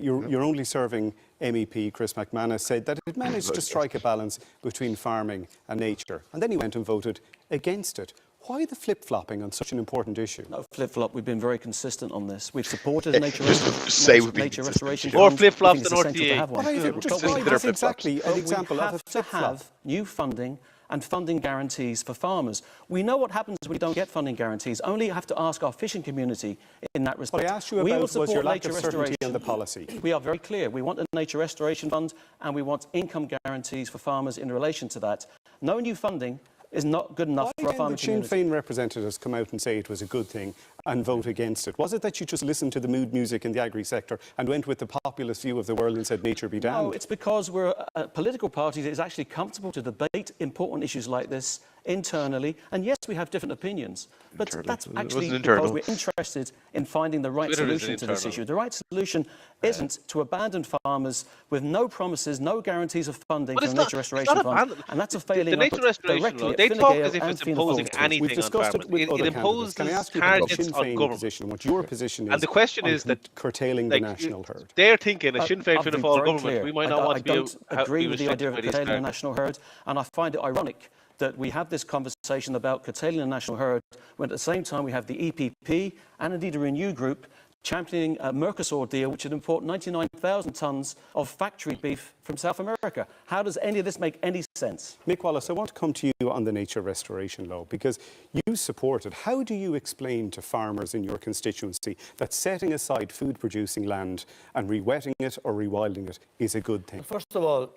Your only serving MEP, Chris McManus, said that it managed to strike a balance between farming and nature, and then he went and voted against it. Why the flip-flopping on such an important issue? No flip-flop. We've been very consistent on this. We've supported nature restoration. More funds. flip-flops We think than it's essential to RTÉ. have one. That's exactly an example of a We have to flip-flop. have new funding and funding guarantees for farmers. We know what happens when we don't get funding guarantees. Only have to ask our fishing community in that respect. What I asked you We will about was your support lack nature of certainty restoration. on the policy. We are very clear. We want a nature restoration fund and we want income guarantees for farmers in relation to that. No new funding is not good enough for a Why farming did Sinn community. Féin representatives come out and say it was a good thing and vote against it? Was it that you just listened to the mood music in the agri-sector and went with the populist view of the world and said nature be damned? No, it's because we're a political party that is actually comfortable to debate important issues like this internally. And yes, we have different opinions, but that's actually because we're interested in finding the right solution to this issue. The right solution isn't to abandon farmers with no promises, no guarantees of funding from the Nature Restoration Fund. And that's a failing. The Nature Restoration Law, they talk as if it's imposing anything We've on discussed farmers. it with other imposes candidates. Can I ask you targets what Sinn on Féin government. position, what your position is And the question on is that curtailing the national herd? They're thinking a Sinn Féin I've Fianna been Fáil very government. clear. We might not want to be. I don't agree with the idea of restricted by these curtailing the targets. national herd, and I find it ironic that we have this conversation about curtailing the national herd when at the same time we have the EPP and indeed a Renew group championing a Mercosur deal which would import 99,000 tonnes of factory beef from South America. How does any of this make any sense? Mick Wallace, I want to come to you on the nature restoration law because you support it. How do you explain to farmers in your constituency that setting aside food-producing land and re-wetting it or rewilding it is a good thing? First of all,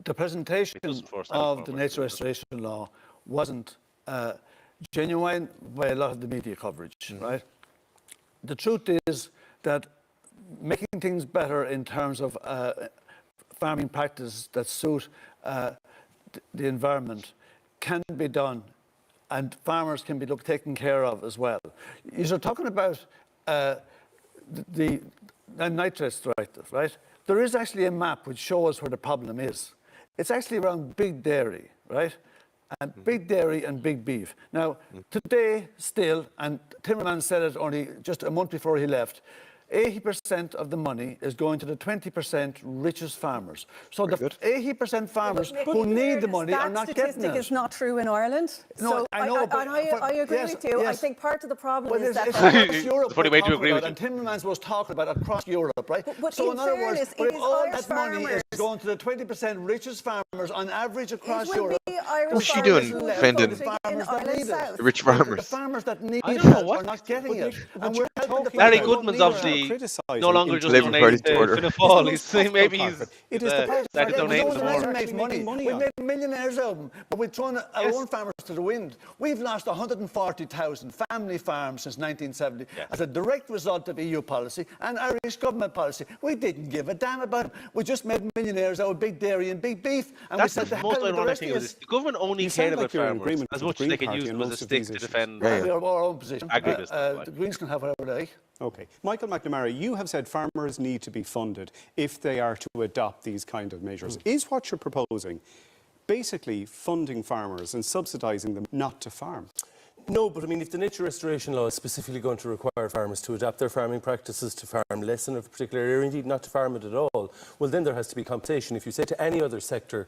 the presentation of the nature restoration law wasn't genuine by a lot of the media coverage, right? The truth is that making things better in terms of farming practices that suit the environment can be done, and farmers can be taken care of as well. You're talking about the nitrates directive, right? There is actually a map which shows where the problem is. It's actually around big dairy, right? And big dairy and big beef. Now, today still, and Timmermans said it only just a month before he left, 80% of the money is going to the 20% richest farmers. So the 80% farmers who need the money are not getting it. That statistic is not true in Ireland. No, so I know, but I agree with you. Yes. I think part of the problem is that... It's Europe funny way to agree with you. and Timmermans was talking about across Europe, right? But so in other words, fairness, if it is all Irish that money is farmers. going to the 20% richest farmers on average across It will Europe, be Irish What's she farmers doing who are defending voting in farmers that Ireland need South. it. the rich The farmers? farmers that need I don't know it what- are not getting it. But And you're we're helping talking the about- people Larry who don't Goodman's need it. obviously criticising no longer just Labour donating Party's to order. Fianna Fáil. It's He's maybe he's It is the part started that donating No some one more. else makes Making money. money We've on made millionaires out of them, but we've thrown our own farmers to the wind. We've lost 140,000 family farms since 1970 as a direct result of EU policy and Irish government policy. We didn't give a damn about them. We just made millionaires out of big dairy and big beef, and That's we said the the most hell with the ironic rest thing of is us. the government only You cared sound about like you're in farmers agreement as with much the as they Green could Party use on them as a most of stick these to issues. defend. We have our own position. Agribusiness, like. The Greens can have whatever they like. Okay. Michael McNamara, you have said farmers need to be funded if they are to adopt these kind of measures. Is what you're proposing basically funding farmers and subsidising them not to farm? No, but I mean, if the nature restoration law is specifically going to require farmers to adapt their farming practices to farm less in a particular area, indeed not to farm it at all, well, then there has to be compensation. If you say to any other sector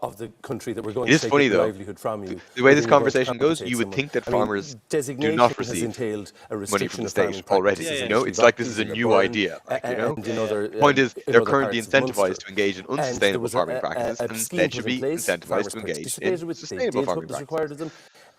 of the country that we're going It to is take funny, the though. livelihood from you. The way this then you're going to conversation goes, compensate you would someone. think that I mean, farmers do designation not has receive entailed a money restriction from the of state farming already. practices, You know, initially it's like this is a baptism, new burn, idea. Like, you know, and, you know, the point is in they're other currently parts of Munster. incentivized to engage in And there unsustainable was farming practices, and scheme instead put should in be place. incentivized Farmers to engage participated in with it, sustainable they did farming what was practices. required of them.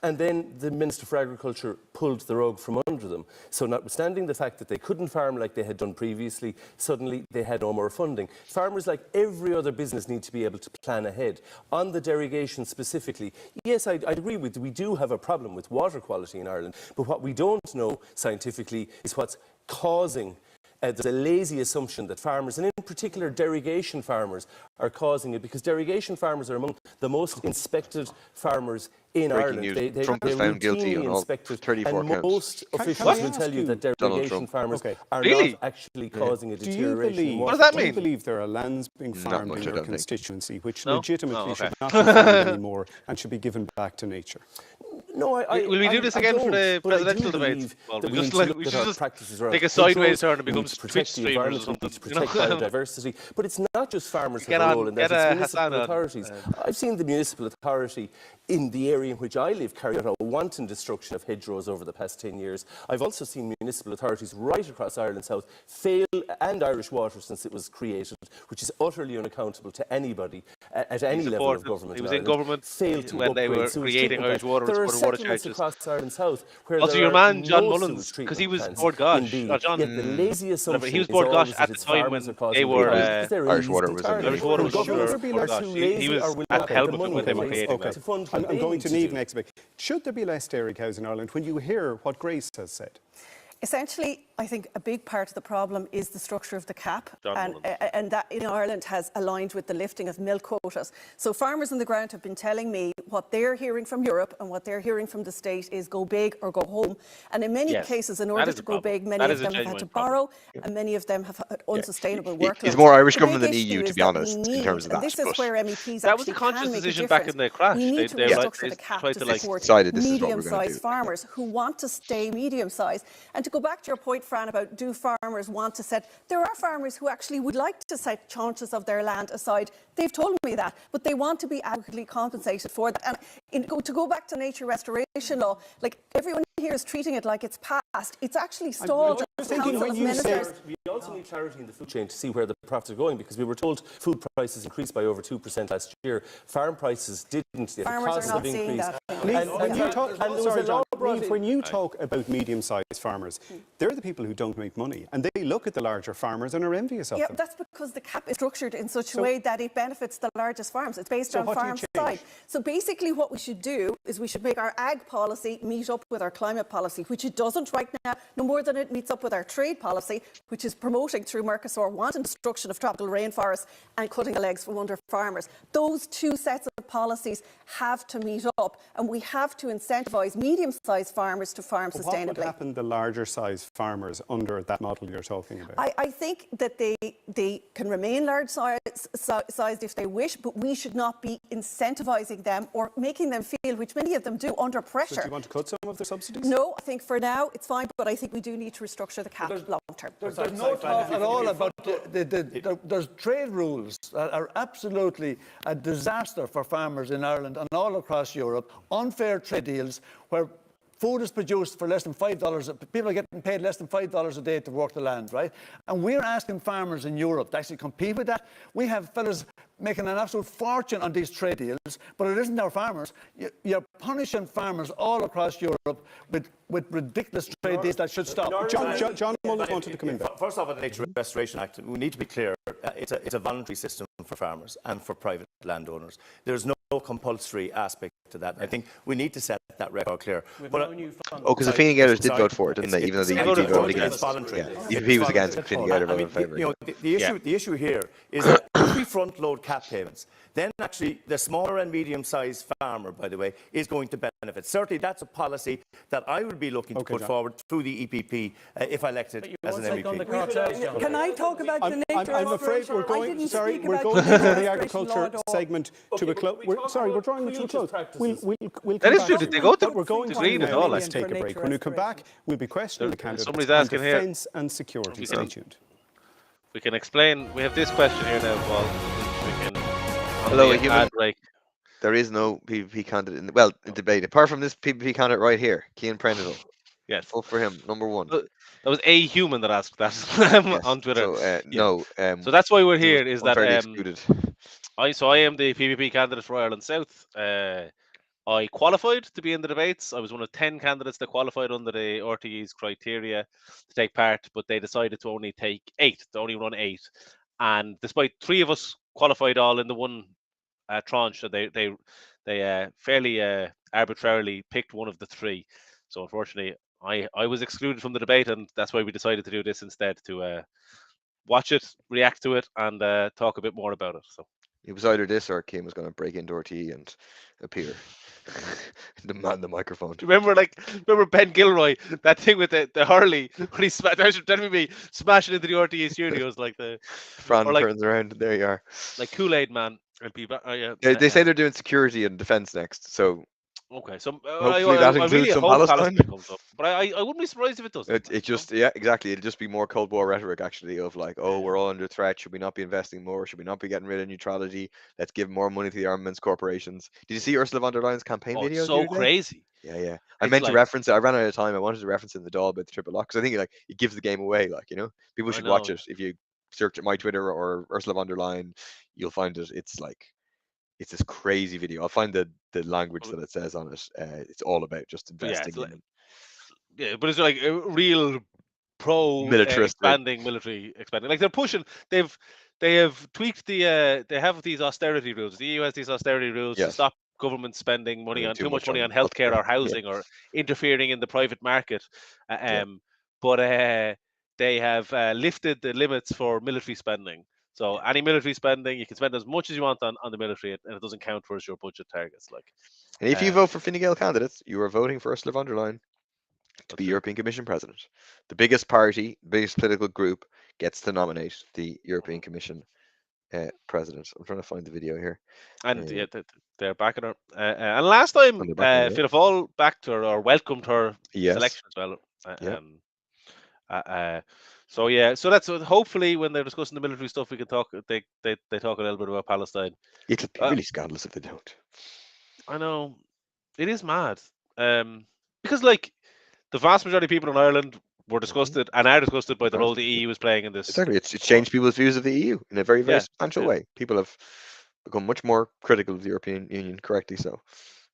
And then the Minister for Agriculture pulled the rug from under them. So notwithstanding the fact that they couldn't farm like they had done previously, suddenly they had no more funding. Farmers, like every other business, need to be able to plan ahead. On the derogation specifically, yes, I agree with you. We do have a problem with water quality in Ireland, but what we don't know scientifically is what's causing there's a lazy assumption that farmers, and in particular derogation farmers, are causing it, because derogation farmers are among the most inspected farmers in Breaking Ireland. news. Trump was found guilty on all inspected, 34 and counts. most Can officials I will tell ask you that Donald derogation Trump. farmers are Really? not actually causing a Do you deterioration in believe, water. What does that do you mean? believe there are lands being Not farmed much, in I your don't think. constituency which No? legitimately Oh, okay. should not be farmed anymore and should be given back to nature? No, Will we do this again for the presidential debates? Well, we just like we should just take a sideways turn and become Twitch streamers or something. To protect biodiversity, but it's not just farmers who Get have a on, role in get that. It's Hassan municipal on. authorities. I've seen the municipal authority in the area in which I live carry out a wanton destruction of hedgerows over the past 10 years. I've also seen municipal authorities right across Ireland South fail, and Irish Water since it was created, which is utterly unaccountable to anybody at any level of government. He was in government failed to when they were upgrade sewage creating treatment Irish plants. Water and There are supported water settlements charges. across Ireland South where Also, there your are man John no Mullins, sewage because he was treatment Bord plants. Gosh, Indeed. or John. Yet the lazy assumption He was is Bord always Gosh that at the it's time farmers when are causing they the were problem, because they're Irish easy Water to was target. Irish Water was Governments sure are being Bord too Gosh. lazy He or was will at not put helm the of it money when they in were place creating Okay, that. to fund what I'm they going need to to need do. next debate. Should there be less dairy cows in Ireland when you hear what Grace has said? Essentially, I think a big part of the problem is the structure of the cap, John and that in Ireland has aligned with the lifting of milk quotas. So farmers on the ground have been telling me what they're hearing from Europe and what they're hearing from the state is go big or go home. And in many Yes, cases, in that order is to a go problem. big, many That of is a them have had to genuine problem. borrow, and many of them have had unsustainable It's workloads. more Irish The government big than EU, issue to is be that honest, we in need, terms of and that. this is But where MEPs That was a actually conscious can make a decision back difference. in the crash. We need to They restructure the cap tried to to, like, support decided this is what we're gonna do. medium-sized farmers who want to stay medium-sized. And to go back to your point, Fran, about do farmers want to set, there are farmers who actually would like to set tranches of their land aside. They've told me that, but they want to be adequately compensated for that. And to go back to nature restoration law, like everyone here is treating it like it's passed. It's actually stalled. I'm thinking when you say We also need clarity in the food chain to see where the profits are going, because we were told food prices increased by over 2% last year. Farm prices didn't. The Farmers costs are not have seeing increased. that. When you talk about medium-sized farmers, they're the people who don't make money, and they look at the larger farmers and are envious of Yeah, them. that's because the cap is structured in such a way that it benefits the largest farms. It's based on what do you farm change? size. So basically what we should do is we should make our ag policy meet up with our climate policy, which it doesn't right now, no more than it meets up with our trade policy, which is promoting through Mercosur wanton destruction of tropical rainforests and cutting the legs from under farmers. Those two sets of policies have to meet up, and we have to incentivise medium-sized farmers to farm What sustainably. would happen to larger-sized farmers under that model you're talking about? I think that they can remain large-sized if they wish, but we should not be incentivising them or making them feel, which many of them do, under pressure. So do you want to cut some of the subsidies? No, I think for now it's fine, but I think we do need to restructure the cap long term. There's no talk at all about there's trade rules that are absolutely a disaster for farmers in Ireland and all across Europe. Unfair trade deals where food is produced for less than $5. People are getting paid less than $5 a day to work the land, right? And we're asking farmers in Europe to actually compete with that. We have fellas making an absolute fortune on these trade deals, but it isn't our farmers. You're punishing farmers all across Europe with ridiculous trade deals that should stop. John Mullins wanted to come in there. First off, on the Nature Restoration Act, we need to be clear. It's a voluntary system for farmers and for private landowners. There's no compulsory aspect to that. I think we need to set that record clear. Because the Fine Gaelers did vote for it, didn't they? Even though the EPP voted against. It's voluntary. Yeah, the EPP was against it, Fine Gaeler voted in favour. The issue here is that if we front load cap payments, then actually the smaller and medium-sized farmer, by the way, is going to benefit. Certainly that's a policy that I would be looking to put forward through the EPP if elected as an MEP. Can I talk about the nature I'm afraid we're going to the agriculture segment to a close. We're drawing it to a close. We'll That is true. Did they go to we're going green to at all? let's take a break. When we come back, we'll be questioning the candidates Somebody's on asking here. defence and security. Stay tuned. We can explain. We have this question here now, Paul. We can Hello, a human. ad break. There is no PBP candidate in the debate apart from this PBP candidate right here, Cian Prendeville. Yes. Vote for him, number one. That was a human that asked that Yes. on Twitter. So Yeah. no. So that's why we're he was here. Is that unfairly excluded. I am the PBP candidate for Ireland South. I qualified to be in the debates. I was one of 10 candidates that qualified under the RTÉ's criteria to take part, but they decided to only take 8, to only run 8. And despite 3 of us qualified all in the one tranche, so they fairly arbitrarily picked one of the 3. So unfortunately, I was excluded from the debate, and that's why we decided to do this instead, to watch it, react to it, and talk a bit more about it. So it was either this or Kim was going to break into RTÉ and appear. Demand the microphone. Remember Ben Gilroy, that thing with the Hurley when he smashing into the RTÉ studios like the Fran or like, turns around and there you are. Like Kool-Aid Man. They say they're doing security and defence next, so okay. So hopefully that includes really some hope Palestine. comes up, but I wouldn't be surprised if it doesn't. It just exactly. It'd just be more Cold War rhetoric actually of like, oh, we're all under threat. Should we not be investing more? Should we not be getting rid of neutrality? Let's give more money to the armaments corporations. Did you see Ursula von der Leyen's campaign video? It's so crazy. Yeah. I meant to reference it. I ran out of time. I wanted to reference it in the Dáil about the triple lock because I think it gives the game away. Like, people should watch it. If you search at my Twitter or Ursula von der Leyen, you'll find it. It's this crazy video. I'll find the language that it says on it. It's all about just investing but it's like a real expanding military expanding. Like they're pushing. They have tweaked they have these austerity rules. The EU has these austerity rules to stop government spending money on too much money on healthcare or housing or interfering in the private market. But they have lifted the limits for military spending. So any military spending, you can spend as much as you want on the military, and it doesn't count towards your budget targets. And if you vote for Fine Gael candidates, you are voting for Ursula von der Leyen to be European Commission president. The biggest party, biggest political group gets to nominate the European Commission president. I'm trying to find the video here. And they're backing her. And last time, Fianna Fáil backed her or welcomed her selection as well. So that's hopefully when they're discussing the military stuff, we can talk. They talk a little bit about Palestine. It'll be really scandalous if they don't. I know, it is mad. Because the vast majority of people in Ireland were disgusted and are disgusted by the role the EU is playing in this. Exactly, it's changed people's views of the EU in a very, very substantial way. People have become much more critical of the European Union, correctly so.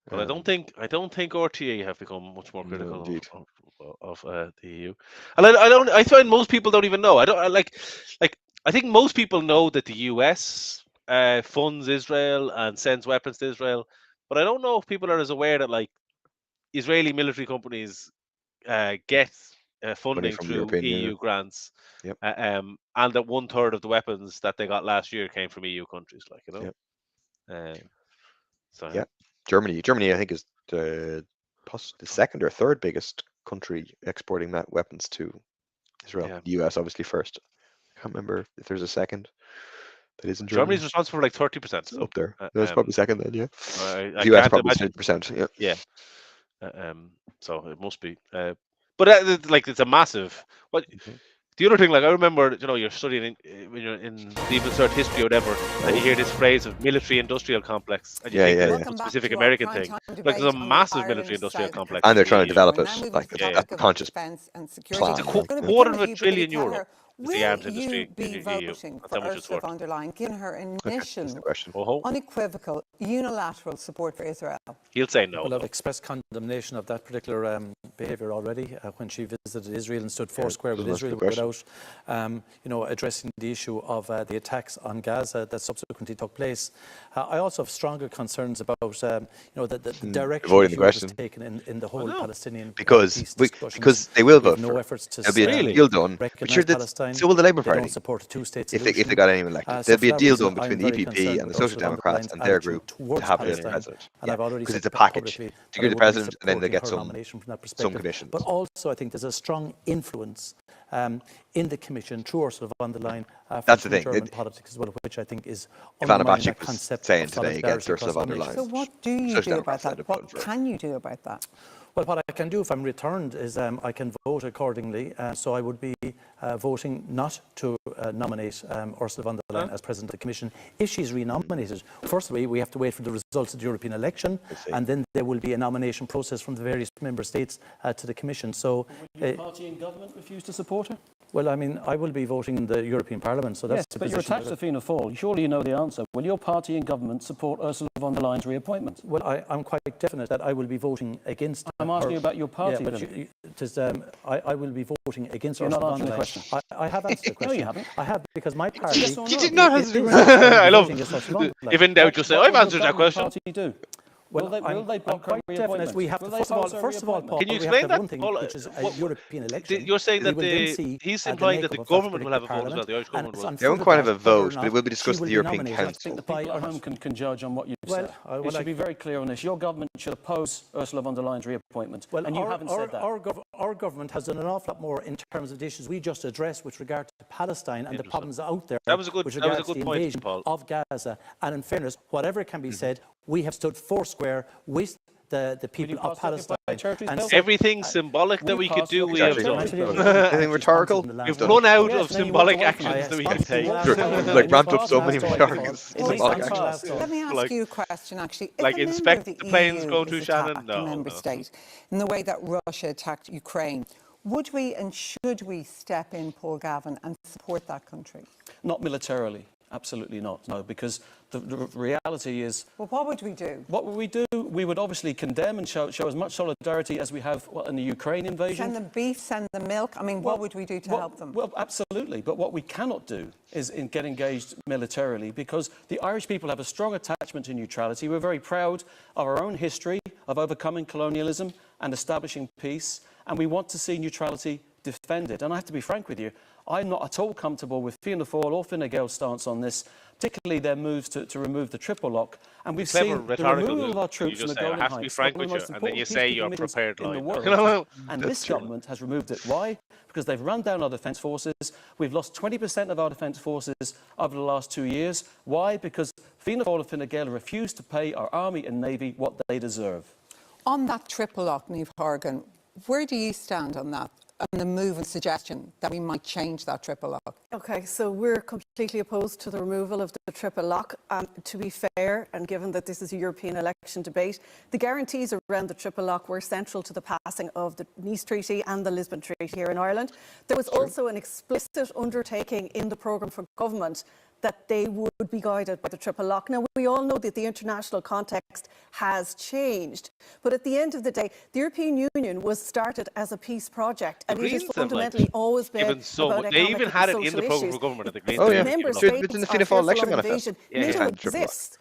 But I don't think RTÉ have become much more critical of the EU, and I find most people don't even know. I think most people know that the US funds Israel and sends weapons to Israel, but I don't know if people are as aware that Israeli military companies get funding through EU grants, and that 1/3 of the weapons that they got last year came from EU countries, Germany, I think, is the second or third biggest country exporting weapons to Israel. The US obviously first. I can't remember if there's a second that isn't Germany. Germany's responsible for 30%. Up there. That's probably second then, yeah. The US probably 30%, yeah. So it must be. But it's a massive. The other thing, I remember, you're studying when you're in even cert history or whatever, and you hear this phrase of military-industrial complex, and you think it's a specific American thing. There's a massive military-industrial complex, and they're trying to develop it a conscious plan. It's €250 billion. Is the arms industry in the EU. That's how much it's worth. Von der Leyen, given her initial, unequivocal, unilateral support for Israel? He'll say no. Well, I've expressed condemnation of that particular behaviour already when she visited Israel and stood foursquare with Israel without, addressing the issue of the attacks on Gaza that subsequently took place. I also have stronger concerns about, the direction Israel has taken in the whole Palestinian peace discussions. Because they will vote no for efforts to there'll be a deal done. But sure, so will the Labour Party. They don't support a two-state if solution. they got anyone elected. There'll be a deal done between the EPP and the Social Democrats and their group to have a president. Because it's a package. To give the president and then they get some commissions. But also I think there's a strong influence in the Commission through Ursula von der Leyen that's the thing. German politics as well, which I think is Ivana Bacik was saying today against Ursula von der Leyen. So what do you do about that? What can you do about that? Well, what I can do if I'm returned is I can vote accordingly. So I would be voting not to nominate Ursula von der Leyen as President of the Commission. If she's re-nominated, firstly, we have to wait for the results of the European election, and then there will be a nomination process from the various member states to the Commission. So, will your party in government refuse to support her? Well, I mean, I will be voting in the European Parliament, so that's the but you're attached to Fianna Fáil. Surely you know the answer. Will your party in government support Ursula von der Leyen's reappointment? Well, I'm quite definite that I will be voting against. I'm asking you about your party. Yeah, but I will be voting against You're Ursula not von der answering the Leyen. I have answered the question. No, you haven't. I have, because my party. Yes or no? You did not answer the question. I love if in doubt, just say, I've answered that question. What will your party do? Well, will they block her reappointment? We have to, first of all, Paul, can you we explain have that? one thing, Paul, which is a European election. You're saying that We will then see, he's implying that the makeup of government will have a vote as well, Parliament, the Irish government will. They won't quite have a whether or vote, but it will be not discussed she at the will be European nominated. Council. The people at home can judge on what you've said. You should be very clear on this. Your government should oppose Ursula von der Leyen's reappointment, Well, and you haven't said that. Our government has done an awful lot more in terms of the issues we just addressed with regard to Palestine and the problems out there. That was a good point, invasion Paul. of Gaza. And in fairness, whatever can be said, we have stood foursquare with the people of Palestine. And everything symbolic that we could do, we have done. Anything rhetorical? We've run out of symbolic actions that we can take. Like ramped up so many symbolic actions. Let me ask you a question, actually. If Like a member inspect of the planes EU going is to Shannon? attacked No. a member state in the way that Russia attacked Ukraine, would we and should we step in, Paul Gavin, and support that country? Not militarily. Absolutely not, no, because the reality is... Well, what would we do? What would we do? We would obviously condemn and show as much solidarity as we have in the Ukraine invasion. Send them beef, send them milk? I mean, what would we do to help them? Well, absolutely, but what we cannot do is get engaged militarily, because the Irish people have a strong attachment to neutrality. We're very proud of our own history of overcoming colonialism and establishing peace, and we want to see neutrality defended. And I have to be frank with you, I'm not at all comfortable with Fianna Fáil or Fine Gael's stance on this, particularly their moves to remove the triple lock. And we've seen the removal of our troops from the Golan Heights. I have to be frank with you, and then you say you're prepared in the like world. And this government has removed it. Why? Because they've run down our defence forces. We've lost 20% of our defence forces over the last 2 years. Why? Because Fianna Fáil and Fine Gael refuse to pay our army and navy what they deserve. On that triple lock, Niamh Horgan, where do you stand on that? And the move and suggestion that we might change that triple lock? Okay, so we're completely opposed to the removal of the triple lock. To be fair, and given that this is a European election debate, the guarantees around the triple lock were central to the passing of the Nice Treaty and the Lisbon Treaty here in Ireland. There was also an explicit undertaking in the programme for government that they would be guided by the triple lock. Now, we all know that the international context has changed, but at the end of the day, the European Union was started as a peace project, and it has fundamentally always been about economic they even had it in the programme for government at the Greens. Oh yeah, it's in the Fianna Fáil election manifesto. NATO exists.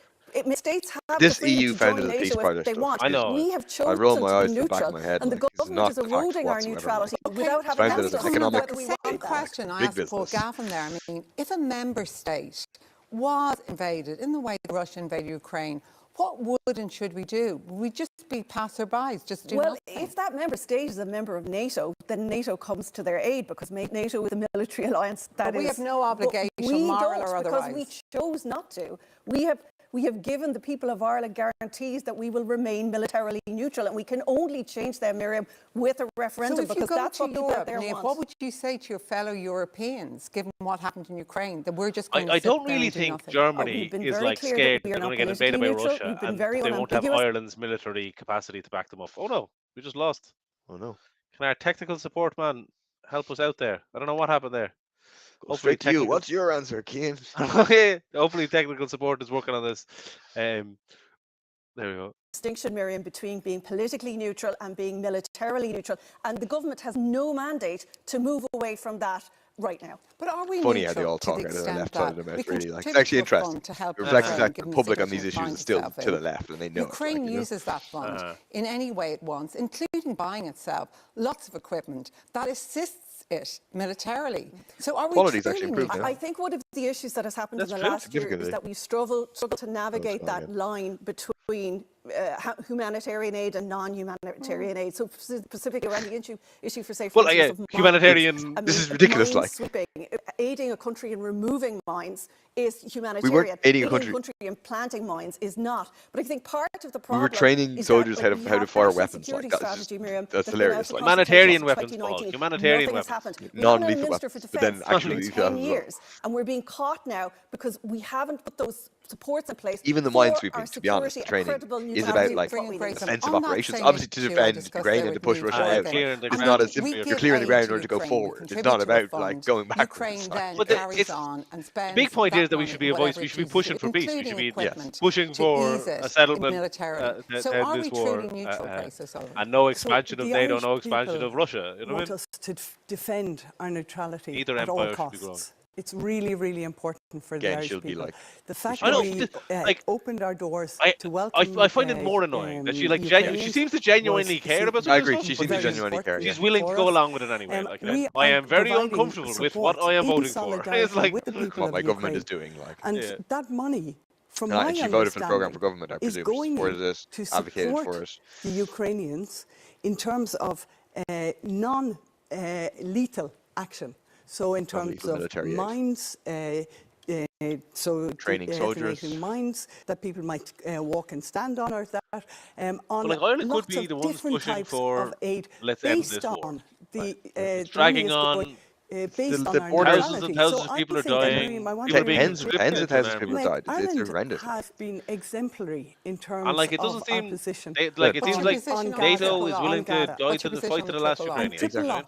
States have this the EU to founded join a peace NATO project. if they want. I know. We have chosen I roll my to eyes be to the back neutral, of my head. and the government is eroding our neutrality without having Founded asked as us an economic whether we Same want that. question I Big asked Paul business. Gavin there. I mean, if a member state was invaded in the way Russia invaded Ukraine, what would and should we do? Would we just be passerbys, just do nothing? If that member state is a member of NATO, then NATO comes to their aid, because NATO is a military alliance. But we have no obligation, moral or otherwise. Because we chose not to. We have given the people of Ireland guarantees that we will remain militarily neutral, and we can only change them, Miriam, with a referendum, because that's what people out there want. What would you say to your fellow Europeans, given what happened in Ukraine, that we're just going to I sit there don't really and do think nothing? Germany is like scared they're going to get invaded by Russia and they won't have Ireland's military capacity to back them up. Oh no, we just lost. Oh no. Can our technical support man help us out there? I don't know what happened there. Straight to you. What's your answer, Cian? Hopefully technical support is working on this. There we go. Distinction, Miriam, between being politically neutral and being militarily neutral, and the government has no mandate to move away from that right now. But are we funny how neutral they all to talk the out of the extent left side of that the mouth, we really. Like, it's contribute actually to a fund interesting. to help It reflects Ukraine, that given the public the on these situation issues is it still finds to the itself left, and they know Ukraine it. uses that fund in any way it wants, including buying itself lots of equipment that assists it militarily. So are we Quality's actually improved now. I think one of the issues that has happened in the last year is that we struggle to navigate that line between humanitarian aid and non-humanitarian aid. So specifically around the issue for, say, for Well, instance, of humanitarian. mines. I mean, this is ridiculous. mine Like sweeping, aiding a country in removing mines is humanitarian. We weren't aiding a country in planting mines is not. But I think part of the problem we were training is soldiers that, how to fire weapons. Like, that's hilarious. Like, humanitarian weapons, Paul. Humanitarian weapons. Non-lethal weapons. But then actually, 10 years, and we're being caught now because we haven't put those supports in place. Even the minesweeping, to be honest, training is about like defensive operations. Obviously, to defend Ukraine and to push Russia out. It's not as simple. You're clearing the ground in order to go forward. It's not about like going backwards. But the big point is that we should be a voice. We should be pushing for peace. We should be pushing for a settlement to end this war, and no expansion of NATO, no expansion of Russia. You know what I mean? Want us to defend our neutrality Either at all empire should be grown. costs. It's really, really important for the Irish people. Like, the fact I know, that we opened our doors to welcome. I find it more annoying that she she seems to genuinely care about. I agree. She seems to genuinely care. She's willing to go along with it anyway. Like, I am very uncomfortable with what I am voting for. It's like what my government is doing. Like, and that money. From and my she voted for the program for understanding, government, I is presume. going Supported it, to advocated support for it. the Ukrainians in terms of non-lethal action. So in terms of mines, training soldiers, mines that people might walk and stand on, or that on like Ireland lots could be of the ones different pushing types for of aid let's end based this war. on the it's dragging on. Based on our thousands and thousands of people are dying. Tens of thousands of people have died. It's horrendous. Has been exemplary in terms and like it doesn't of seem, our position. Like it seems like NATO is willing to die to the fight to the last Ukrainian. Ukrainian.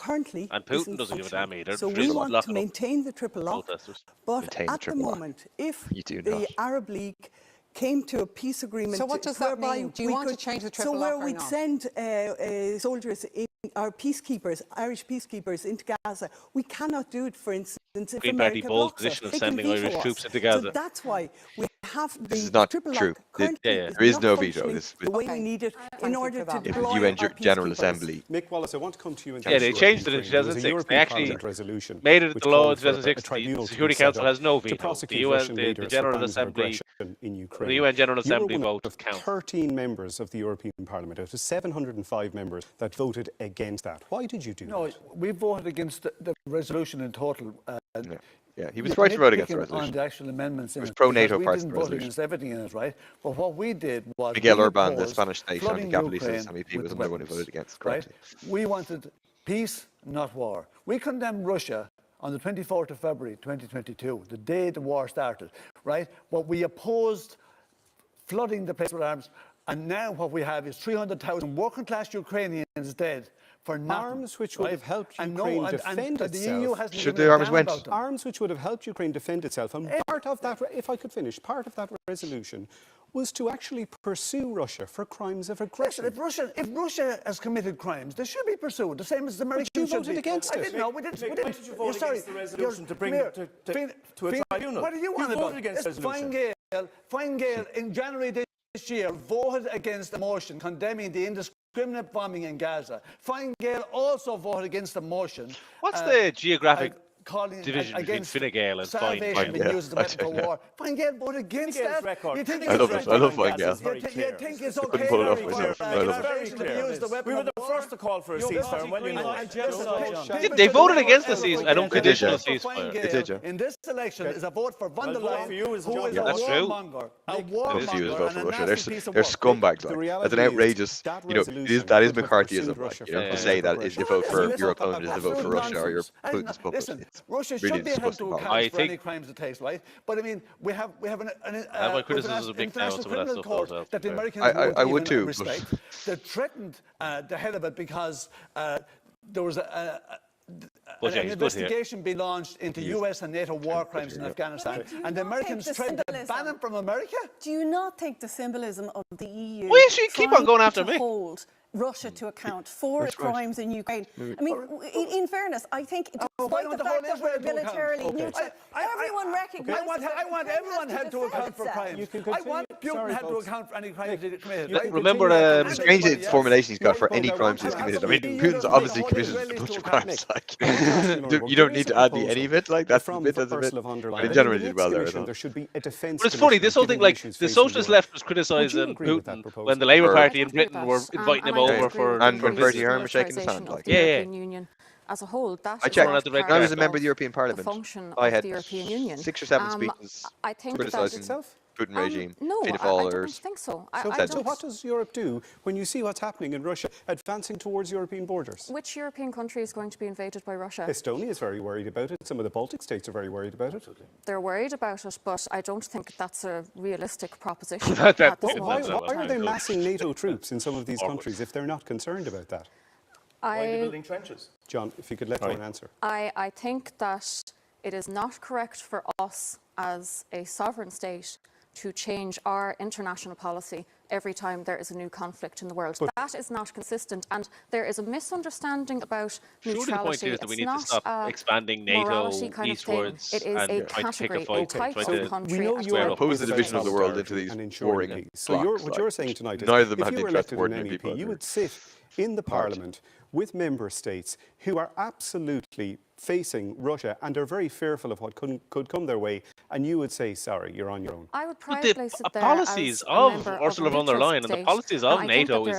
Currently, and Putin doesn't give a damn either. So we want to maintain the triple lock, but at the moment, if the Arab League came to a peace agreement, so what does that mean? Do you want to change the triple lock So where we'd send soldiers, our peacekeepers, Irish peacekeepers into Gaza, we cannot do it, for instance, if Green Party America bold blocks us. position of sending Irish troops into Gaza. So that's why we have this is the not triple true. lock currently There is no veto. the way we need it in order to deploy UN our General peacekeepers. Assembly. Mick Wallace, I want to come to you. Yeah, they changed it in 2006. They actually made it the law in 2006. The Security Council has no veto. The UN, the General Assembly, the UN General Assembly vote counts. 13 members of the European Parliament out of 705 members that voted against that. Why did you do that? No, we voted against the resolution in total. Yeah, he was right to vote against the resolution. On the actual amendments in it was pro-NATO part part of of the the resolution. We resolution. didn't vote against everything in it, right? But what we did was Miguel we Orbán, the opposed Spanish state flooding anti-capitalist Ukraine MEP, was with another one who weapons, voted against. right? Correctly. We wanted peace, not war. We condemned Russia on the 24th of February 2022, the day the war started, right? But we opposed flooding the place with arms. And now what we have is 300,000 working-class Ukrainians dead for nothing. Arms which would have helped Ukraine defend itself. The EU hasn't Should given the a arms damn went? about them. Arms which would have helped Ukraine defend itself. And part of that, if I could finish, part of that resolution was to actually pursue Russia for crimes of aggression. Listen, if Russia has committed crimes, they should be pursued, the same as the Americans. But you voted against it. I didn't know. We didn't. Why did you vote against the resolution to bring You're- to a tribunal? What do you want about? voted against the resolution. Fine Gael in January this year voted against the motion condemning the indiscriminate bombing in Gaza. Fine Gael also voted against the motion. What's the geographic calling division between Fine Gael and Fine salvation being Gael? used as a weapon for war. Fine Gael voted against that. Record. You think I love it. I love Fine Gael. You think it's okay? couldn't pull it off myself. I love it. We were the first to call for a ceasefire. Well, you know. They voted against the ceasefire, an unconditional ceasefire. They did, yeah. In this election is a vote for von der Leyen, who is a That's true. warmonger. A It is warmonger you as well and for a Russia. nasty piece of They're work. scumbags. The Like. reality That's an is outrageous. that You know, resolution that is would have McCarthyism. pursued Like, Russia you know, for to say that aggression. you vote for Listen, your opponent is to vote for Russia or your nonsense. Putin's puppet. Listen, It's Russia really should be held disgusting. to account I for any think- crimes it takes, right? But I mean, we have my criticisms an are big now, international some of that criminal stuff court goes that the elsewhere. Americans I won't would even too, but- respect. They threatened the head of it because there was an But yeah, he's good here. investigation be launched into US and NATO war crimes in Afghanistan, and the Americans threatened to ban him from America. Do you not think the symbolism of the EU Why does she keep on going after trying me? to hold Russia to account for its crimes in Ukraine. I mean, in fairness, I think despite the fact that we're militarily neutral, everyone recognises I want everyone held to account for crimes. I want Putin held to account for any crimes he committed. Remember, Strange formulation he's got for any crimes he's committed. I mean, Putin's obviously committed a bunch of crimes. Like, you don't need to add any of it. Like that's a bit. But he generally did well there. There should be a defence. But it's funny, this whole thing, like the socialist left was criticising Putin when the Labour Party in Britain were inviting him over for. And when Bertie Ahern was shaking his hand, like Union as a whole, I checked. When I was a member of the European Parliament, I had 6 or 7 speeches criticising Putin regime. No, I don't think so. So what does Europe do when you see what's happening in Russia advancing towards European borders? Which European country is going to be invaded by Russia? Estonia is very worried about it. Some of the Baltic states are very worried about it. They're worried about it, but I don't think that's a realistic proposition. Why are they massing NATO troops in some of these countries if they're not concerned about that? Why are they building trenches? John, if you could let John answer. I think that it is not correct for us as a sovereign state to change our international policy every time there is a new conflict in the world. That is not consistent, and there is a misunderstanding about neutrality. The point is that we need to stop expanding NATO eastwards it is a category, a type of country. We know you are opposed to the division of the world into these warring So what you're saying tonight is, neither of them have if the you were interest elected of an ordinary MEP, people. you would sit in the Parliament with member states who are absolutely facing Russia and are very fearful of what could come their way, and you would say, sorry, you're on your own. I would proudly sit there policies of Ursula von der Leyen and the policies of NATO is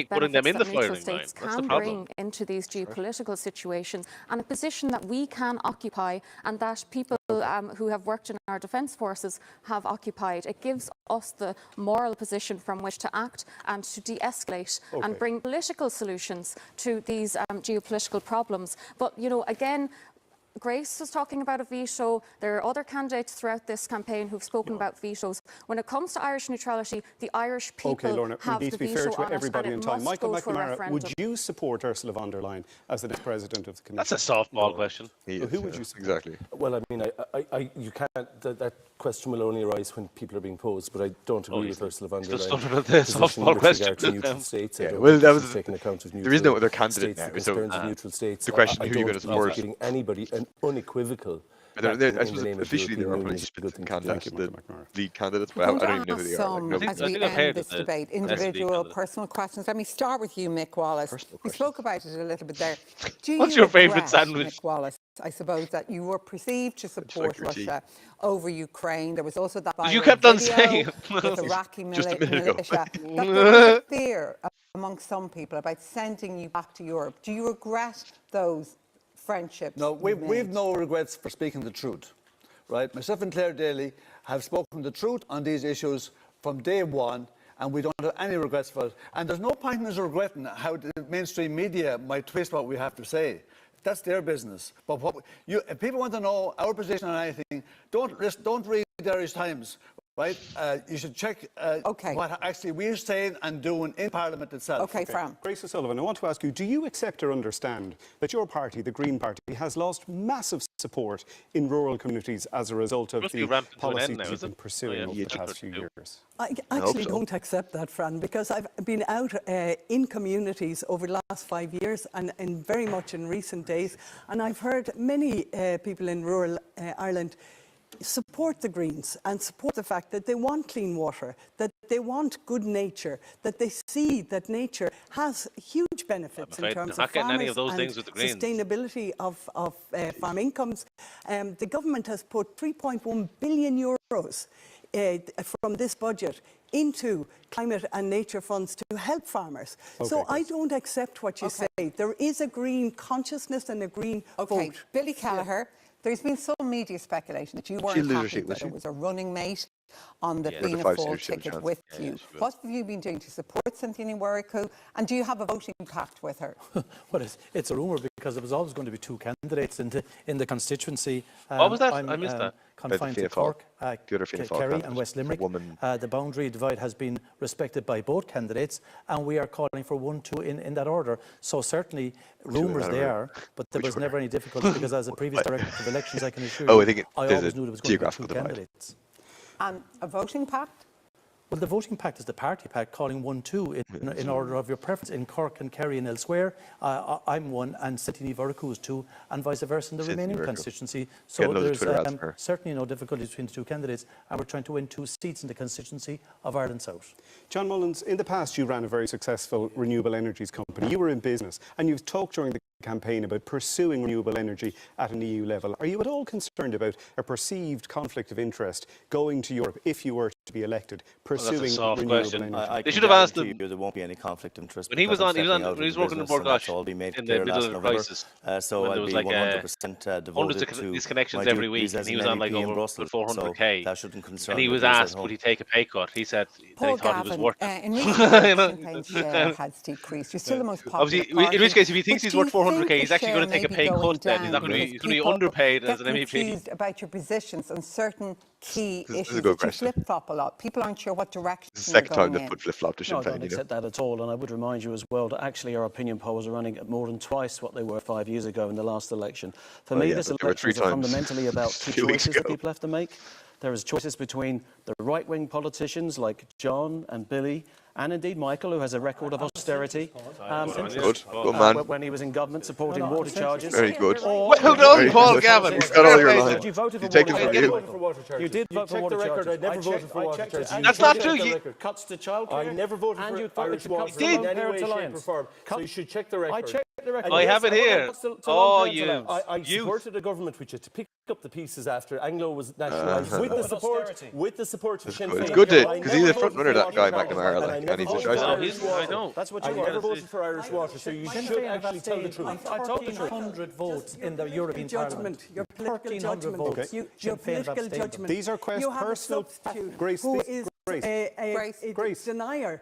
putting them in the firing line. That's the can bring into these geopolitical situations, and a position that we can occupy and that people who have worked in our defence forces have occupied. It gives us the moral position from which to act and to de-escalate and bring political solutions to these geopolitical problems. But, you know, again, Grace was talking about a veto. There are other candidates throughout this campaign who've spoken about vetoes. When it comes to Irish neutrality, the Irish people Lorna, have we need the to be fair veto to on everybody it, in and time. it must Michael go to a McNamara, referendum. would you support Ursula von der Leyen as the next president of the Commission? That's a softball question. Who would you support? Exactly. Well, I mean, you can't. That question will only arise when people are being posed. But I don't agree with Ursula von der Leyen. The softball question. To neutral states. Well, that was taking account of there is no other candidate now. So neutral states. The question: who are you going to support? Giving anybody an unequivocal. I suppose officially there are probably split candidates, the lead candidates, but I don't even know who they are. As we end this debate, individual personal questions. Let me start with you, Mick Wallace. We spoke about it a little bit there. What's your favourite sandwich? Mick Wallace, I suppose that you were perceived to support Russia over Ukraine. There was also that you kept on saying with Iraqi militia. That there was a fear among some people about sending you back to Europe. Do you regret those friendships? No, we've no regrets for speaking the truth, right? Myself and Claire Daly have spoken the truth on these issues from day one, and we don't have any regrets for it. And there's no point in us regretting how the mainstream media might twist what we have to say. That's their business. But if people want to know our position on anything, don't read the Irish Times. Right? You should check what actually we're saying and doing in Parliament itself. Okay, Fran. Grace O'Sullivan, I want to ask you, do you accept or understand that your party, the Green Party, has lost massive support in rural communities as a result of the policies you've been pursuing over the past few years? I actually don't accept that, Fran, because I've been out in communities over the last 5 years and very much in recent days, and I've heard many people in rural Ireland support the Greens and support the fact that they want clean water, that they want good nature, that they see that nature has huge benefits in terms of farmers and sustainability of farm incomes. The government has put €3.1 billion from this budget into climate and nature funds to help farmers. So I don't accept what you say. There is a green consciousness and a green vote. Billy Kelleher. There's been some media speculation that you weren't happy that it was a running mate on the Fianna Fáil ticket with you. What have you been doing to support Cynthia Ní Mhairiú, and do you have a voting pact with her? Well, it's a rumour because there was always going to be two candidates in the constituency. What was that? I missed that. Confined to Cork, Kerry and West Limerick. The boundary divide has been respected by both candidates, and we are calling for 1-2 in that order. So certainly rumours there, but there was never any difficulty because as a previous director of elections, I can assure you, I always knew there was going to be two candidates. And a voting pact? Well, the voting pact is the party pact, calling 1-2 in order of your preference. In Cork and Kerry and elsewhere, I'm 1 and Santini Veracruz 2, and vice versa in the remaining constituency. So there's certainly no difficulty between the two candidates, and we're trying to win 2 seats in the constituency of Ireland South. John Mullins, in the past you ran a very successful renewable energies company. You were in business, and you've talked during the campaign about pursuing renewable energy at an EU level. Are you at all concerned about a perceived conflict of interest going to Europe if you were to be elected, pursuing renewable energy? They should have asked him. There won't be any conflict of interest. When he was working in Borgosh in the middle of the crisis, so there was like 100% hundreds of these connections every week, and he was on like over 400k. That shouldn't concern. And he was asked, would he take a pay cut? He said Paul he thought he was worth it. In recent share has decreased. You're still the most popular party. In which case, if he thinks he's worth 400k, he's actually going to take a pay cut. Then he's not going to be underpaid as an MEP. Confused about your positions on certain key issues that you flip-flop a lot. People aren't sure what direction It's the second time they've put flip-flop to Sinn Féin. No, I don't accept that at all, and I would remind you as well that actually our opinion polls are running at more than twice what they were 5 years ago in the last election. For me, this election is fundamentally about 2 choices that people have to make. There is choices between the right-wing politicians like John and Billy, and indeed Michael, who has a record of austerity when he was in government supporting water charges. Very good. Well done, Paul Gavin. You've got all your lines. You voted for water charges. You did vote for water charges. I never voted for water charges. That's not true. Cuts to childcare. I never voted for Irish water in any way, shape or form. So you should check the record. I checked the record. I have it here. Oh, you. I supported a government which had to pick up the pieces after Anglo was nationalised with the support of Sinn Féin. It's good because he's a front runner, that guy McNamara, and he's a choice. I know. That's what you I never voted for Irish water, so you should actually tell the truth. I told the 100 votes in the European Parliament. Your political judgment. Votes. Your political judgment. These are personal. Grace, who is a denier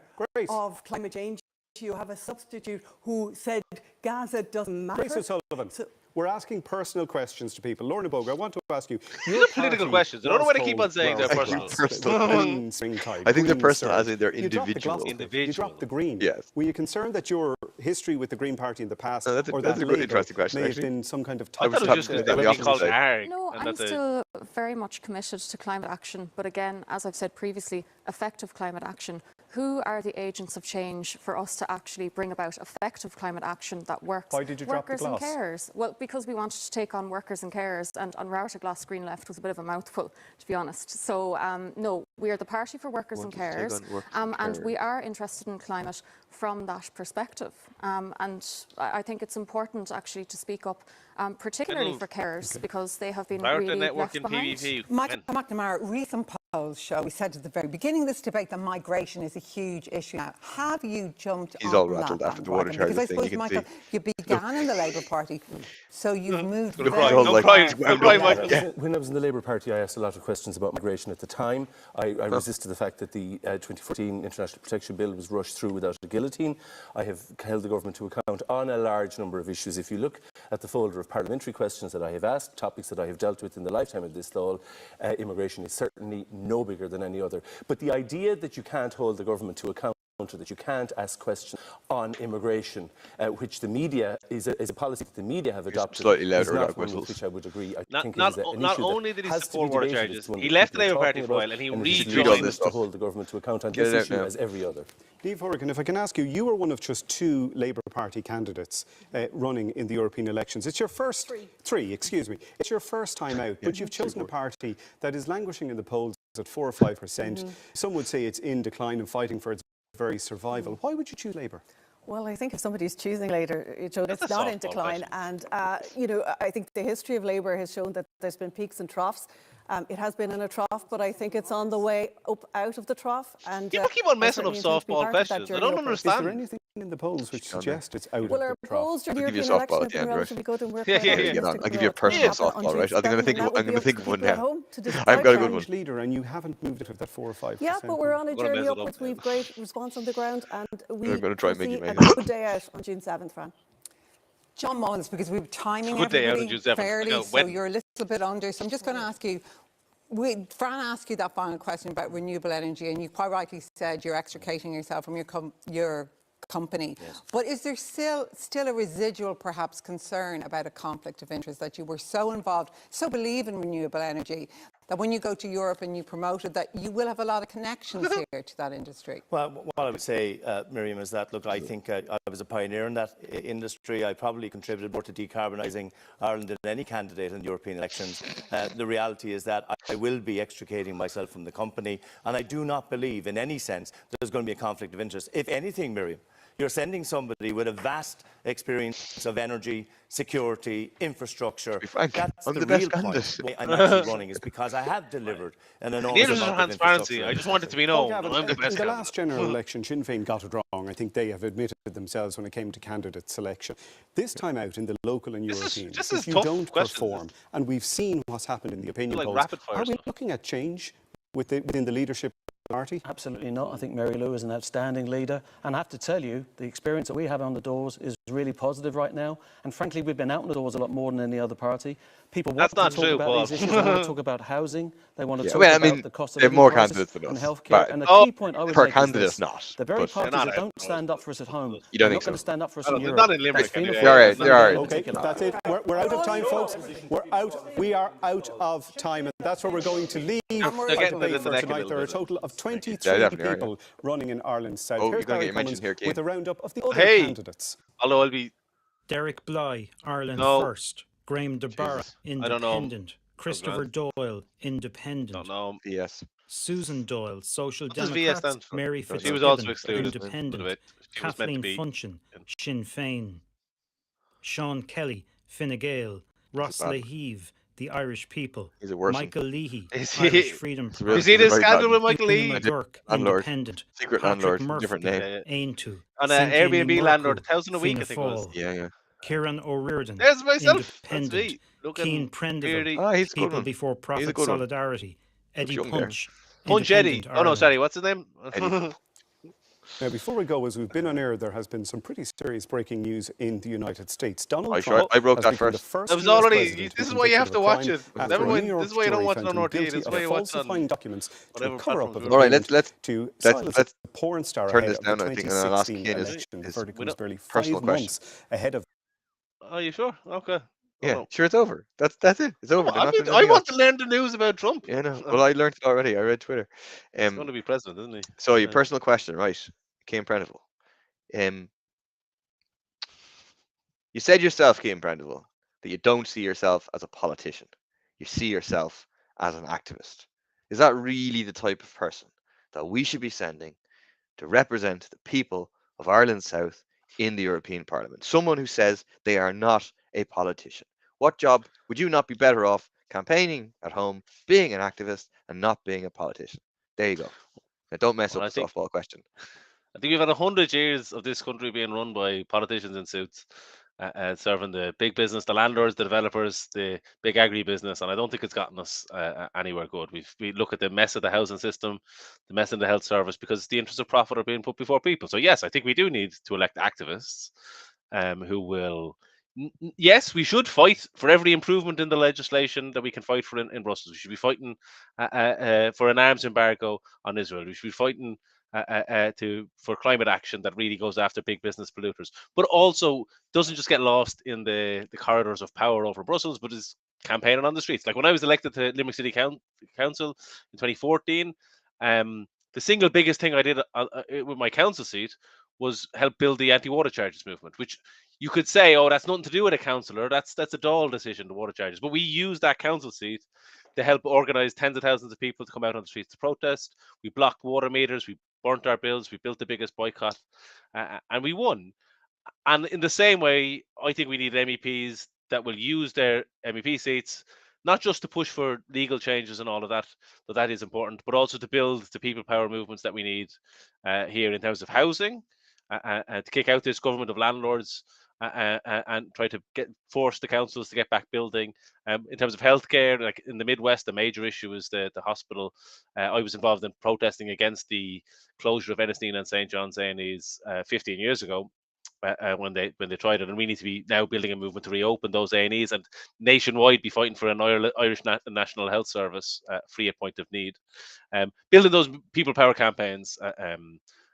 of climate change. You have a substitute who said Gaza doesn't matter. Grace O'Sullivan. We're asking personal questions to people. Lorna Bogue, I want to ask you. These are political questions. I don't know why they keep on saying they're personal. I think they're personal as in they're individual. You dropped the Green. Yes. Were you concerned that your history with the Green Party in the past, that's a good, interesting question, may have been some kind of... I thought it was just because they were called ARG. No, I'm still very much committed to climate action. But again, as I've said previously, effective climate action. Who are the agents of change for us to actually bring about effective climate action that works? Why did you drop the Workers and gloss? carers. Well, because we wanted to take on workers and carers, and on Rárta Glas Green Left was a bit of a mouthful, to be honest. So, no, we are the party for workers and carers, and we are interested in climate from that perspective. And I think it's important actually to speak up, particularly for carers, because they have been really left behind. PBP. Michael McNamara, recent polls show, we said at the very beginning of this debate, that migration is a huge issue now. Have you jumped He's on all rattled after the water charges thing, you can Michael, you began in the Labour Party, so you've moved Don't cry. When I was in the Labour Party, I asked a lot of questions about migration at the time. I resisted the fact that the 2014 International Protection Bill was rushed through without a guillotine. I have held the government to account on a large number of issues. If you look at the folder of parliamentary questions that I have asked, topics that I have dealt with in the lifetime of this Dáil, immigration is certainly no bigger than any other. But the idea that you can't hold the government to account, that you can't ask questions on immigration, which the media is a policy that the media have adopted. Slightly louder, is not dog one whistles. with which I would agree. Not only did he support water charges, he left the Labour Party for a while and he rejoined us to hold the government to account on this issue as every other. Niamh Horrigan, if I can ask you, you were one of just 2 Labour Party candidates running in the European elections. It's your first... Three, excuse me. It's your first time out, but you've chosen a party that is languishing in the polls at 4 or 5%. Some would say it's in decline and fighting for its very survival. Why would you choose Labour? Well, I think if somebody's choosing later, it's not in decline. And, you know, I think the history of Labour has shown that there's been peaks and troughs. It has been in a trough, but I think it's on the way up out of the trough. And people keep on messing up softball questions. I don't understand. Is there anything in the polls which suggests it's out of the trough? Well, our polls during the I'll give you European a softball election at the have end, been relatively good, and we're I'll give you a personal softball, right? I'm going to think of one now. I've got a good one. Leader, and you haven't moved it of that 4 or 5%. Yeah, but we're on a journey upwards. We've great response on the ground, and we going to try and see make a you good day out on June 7th, Fran. John Mullins, because we were timing Good day out on everybody June 7th. fairly, so you're a little bit under. So I'm just going to ask you, Fran asked you that final question about renewable energy, and you quite rightly said you're extricating yourself from your company. Yes. But is there still a residual, perhaps, concern about a conflict of interest, that you were so involved, so believe in renewable energy, that when you go to Europe and you promote it, that you will have a lot of connections here to that industry? Well, what I would say, Miriam, is that, look, I think I was a pioneer in that industry. I probably contributed more to decarbonising Ireland than any candidate in the European elections. The reality is that I will be extricating myself from the company, and I do not believe in any sense there's going to be a conflict of interest. If anything, Miriam, you're sending somebody with a vast experience of energy, security, infrastructure. That's I'm the the best real point candidate. why I'm actually running, is because I have delivered an enormous Needed amount of transparency. infrastructure. I just want it to be Paul known. Gavin, I'm the best in the candidate. last general election, Sinn Féin got it wrong. I think they have admitted themselves when it came to candidate selection. This time out in the local and European, if you don't perform, and we've seen what's happened in the opinion polls, are we looking at change within the leadership party? Absolutely not. I think Mary Lou is an outstanding leader, and I have to tell you, the experience that we have on the doors is really positive right now, and frankly we've been out on the doors a lot more than any other party. People want to talk about these issues. They want to talk about housing, they want to talk about the cost of living more crisis candidates than and us, healthcare, and the key point I would per make candidate is this: not, the very but- parties They're that not don't stand up for us at home, You they're don't not think going to so? stand up for us I in don't- Europe. not in Limerick, That's Fianna anyway. Fáil, They're that's all right. not Okay, particular. that's it. We're out of time, folks. We're out. We are out of time, and that's where we're going to leave our getting debate it in the for neck a tonight. little There are a bit. total of 23 definitely are, people running in Ireland South. Oh, Here's you're going to Barry get mentioned Cummins here, Cian. with a roundup of the other Hey. candidates. Although I'll be... Derek Bly, Ireland No. First. Graham De Barra, Jesus. I don't know. Independent. Christopher Doyle, Independent. Don't know. Yes. Susan Doyle, Social What does VS Democrats. stand for? Mary She was Fitzgibbon, also excluded. Independent. But she was meant to Kathleen be. Funchion, Sinn Féin. Sean Kelly, Fine Gael. Ross bad man. Lahive, the Irish People. He's a worse one. Michael Leahy, Is he- Irish Freedom It's a real- You see he's a this very scandal bad with man. Michael Lee? Una McGurk, Landlord. Independent. Secret Patrick landlord, Murphy, different name. Aintu. On Cynthia Airbnb Murku, landlord, $1,000 a week, Fianna I think it was. Fáil. Yeah, yeah. Kieran O'Riordan, There's myself. That's Independent. me. Keen Looking Prendeville, beardy. Ah, he's a good People one. Before He's a Profit good one. Solidarity. Eddie young there. Punch, Punch Eddie. Independent Oh no, Ireland. sorry. What's his name? Eddie. Now, before we go, as we've been on air, there has been some pretty serious breaking news in the United States. Donald I Trump broke has that become the first. first That was US already. president This to is be why you have convicted to of watch crime it. after a New Everyone. York This is why you don't jury watch it found on him RTÉ. guilty This is of why you watch it on falsifying documents to whatever a cover-up platforms of we're All right, a let's to let's silence let's a porn star turn ahead this of down. the I think, and then I'll ask 2016 Cian election. The his verdict was barely 5 personal question. months ahead of. Are you sure? Okay. Yeah, no. sure, it's over. That's it. It's over. They're I not mean, doing I anything want else. to learn the news about Trump. Yeah, no. Well, I learned it already. I read Twitter. He's going to be president, isn't he? So your personal question, right? Cian Prendeville. You said yourself, Cian Prendeville, that you don't see yourself as a politician. You see yourself as an activist. Is that really the type of person that we should be sending to represent the people of Ireland South in the European Parliament? Someone who says they are not a politician. What job would you not be better off campaigning at home, being an activist, and not being a politician? There you go. Now, don't mess Well, up the softball question. I think we've had 100 years of this country being run by politicians in suits, serving the big business, the landlords, the developers, the big agri-business, and I don't think it's gotten us anywhere good. We look at the mess of the housing system, the mess in the health service, because the interests of profit are being put before people. So yes, I think we do need to elect activists who will. Yes, we should fight for every improvement in the legislation that we can fight for in Brussels. We should be fighting for an arms embargo on Israel. We should be fighting for climate action that really goes after big business polluters, but also doesn't just get lost in the corridors of power over Brussels, but is campaigning on the streets. Like when I was elected to Limerick City Council in 2014, the single biggest thing I did with my council seat was help build the anti-water charges movement, which you could say, oh, that's nothing to do with a councillor. That's a Dáil decision, the water charges. But we used that council seat to help organise tens of thousands of people to come out on the streets to protest. We blocked water meters. We burnt our bills. We built the biggest boycott, and we won. And in the same way, I think we need MEPs that will use their MEP seats not just to push for legal changes and all of that, though that is important, but also to build the people power movements that we need here in terms of housing, to kick out this government of landlords and try to force the councils to get back building. In terms of healthcare, like in the Midwest, a major issue is the hospital. I was involved in protesting against the closure of Ennisteen and St. John's A&Es 15 years ago. When they tried it, and we need to be now building a movement to reopen those A&Es and nationwide be fighting for an Irish National Health Service free at point of need, building those people power campaigns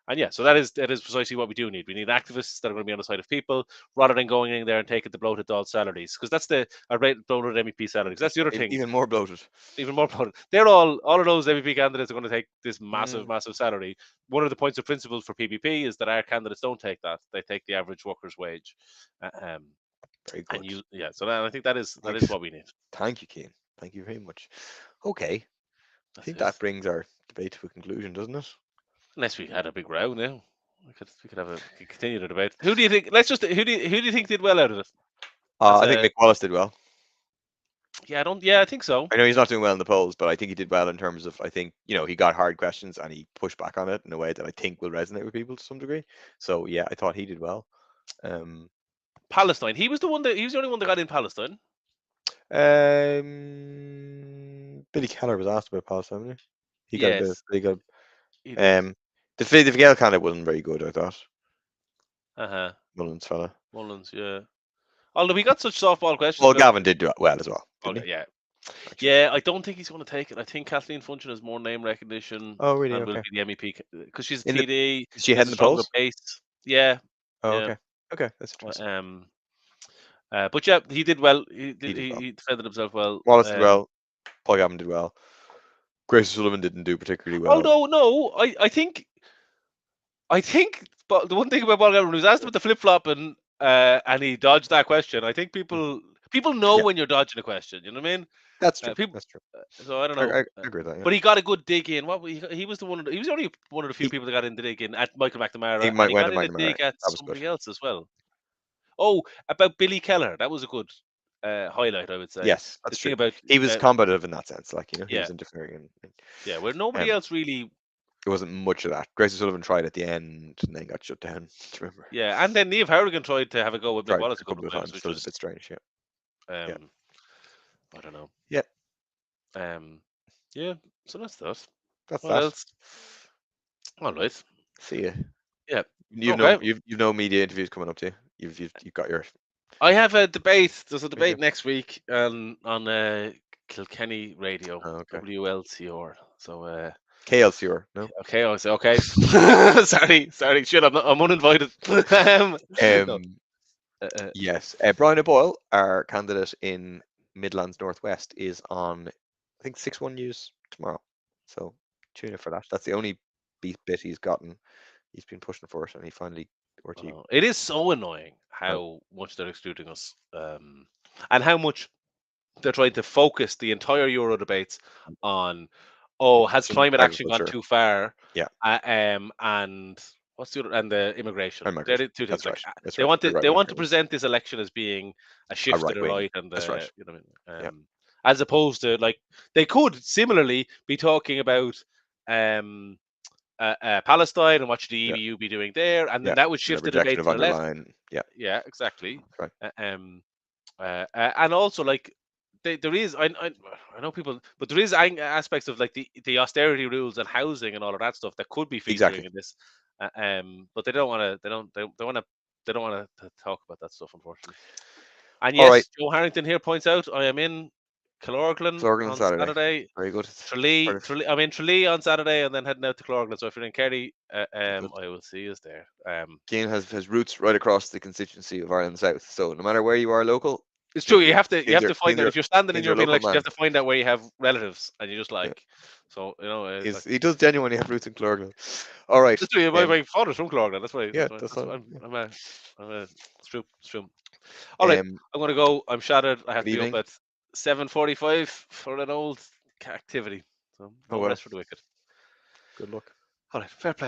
And yeah, so that is precisely what we do need. We need activists that are going to be on the side of people, rather than going in there and taking the bloated Dáil salaries, because that's the bloated MEP salaries. That's the other thing. Even more bloated. Even more bloated. They're all of those MEP candidates are going to take this massive salary. One of the points of principle for PBP is that our candidates don't take that; they take the average worker's wage. Very good. So I think that is what we need. Thank you, Cian. Thank you very much. Okay, I think that brings our debate to a conclusion, doesn't it? Unless we had a big row now, we could continue the debate. Who do you think? Who do you think did well out of it? I think Mick Wallace did well. Yeah, I think so. I know he's not doing well in the polls, but I think he did well in terms of, I think, he got hard questions and he pushed back on it in a way that I think will resonate with people to some degree. So yeah, I thought he did well. Palestine. He was the only one that got in Palestine. Billy Keller was asked about Palestine, wasn't he? He got the Fine Gael candidate wasn't very good, I thought. Mullins fella. Mullins, yeah. Although we got such softball questions. Well, Gavin did do well as well. Okay, yeah. Yeah, I don't think he's going to take it. I think Kathleen Funchion has more name recognition. Oh, really? And Okay. will be the MEP because she's a TD. Is she heading the polls? Base. Yeah. Oh, yeah. okay. Okay, that's interesting. But yeah, he did well. He defended himself well. Wallace did well. Paul Gavin did well. Grace Sullivan didn't do particularly well. Although no, I think but the one thing about Paul Gavin, when he was asked about the flip flop and he dodged that question, I think people know when you're dodging a question. You know what I mean? That's true. That's true. So I don't know. I agree with that. Yeah. But he got a good dig in. He was only one of the few people that got in the dig in at Michael McNamara. He got went in to the dig McNamara. at somebody else as well. Oh, about Billy Keller, that was a good highlight, I would say. Yes, that's true. About, he was combative in that sense, like he was interfering. Yeah, where nobody else really. There wasn't much of that. Grace Sullivan tried at the end and then got shut down. Remember? Yeah, and then Niamh Harrigan tried to have a go with Mick Wallace a couple of times, which was a bit strange. Yeah. I don't know. Yeah. Yeah. So that's that. That's what else? All right. See ya. Yeah. You've no media interviews coming up to you. You've got your. I have a debate. There's a debate next week on Kilkenny Radio, WLCR. So. KLCR, no. Okay. sorry. Shit, I'm uninvited. Yes. Brian O'Boyle, our candidate in Midlands Northwest, is on, I think, 6-1 News tomorrow. So tune in for that. That's the only bit he's gotten. He's been pushing for it, and he finally. It is so annoying how much they're excluding us, and how much they're trying to focus the entire Euro debates on. Oh, has climate action gone too far? Yeah. And what's the other? And the immigration. They're the two things. That's right. They want to present this election as being a shift to the right, and that's right. You know what I mean? As opposed to they could similarly be talking about Palestine and what should the EU be doing there, and then that would shift the debate to the left. Yeah, exactly. Right. And also there is I know people, but there is aspects of the austerity rules and housing and all of that stuff that could be featuring in this, but they don't want to talk about that stuff, unfortunately. And yes, Joe Harrington here points out I am in Killorglin on Saturday. Very good. I'm in Tralee on Saturday and then heading out to Killorglin. So if you're in Kerry, I will see you there. Cian has roots right across the constituency of Ireland South. So no matter where you are local. It's true. You have to find out if you're standing in European elections. You have to find out where you have relatives, and you just so he does genuinely have roots in Killorglin. All right. That's true. My father's from Killorglin. That's why. Yeah, it's true. All right, I'm going to go. I'm shattered. I have to be up at 7:45 for an old activity. So no rest for the wicked. Good luck. All right, fair play.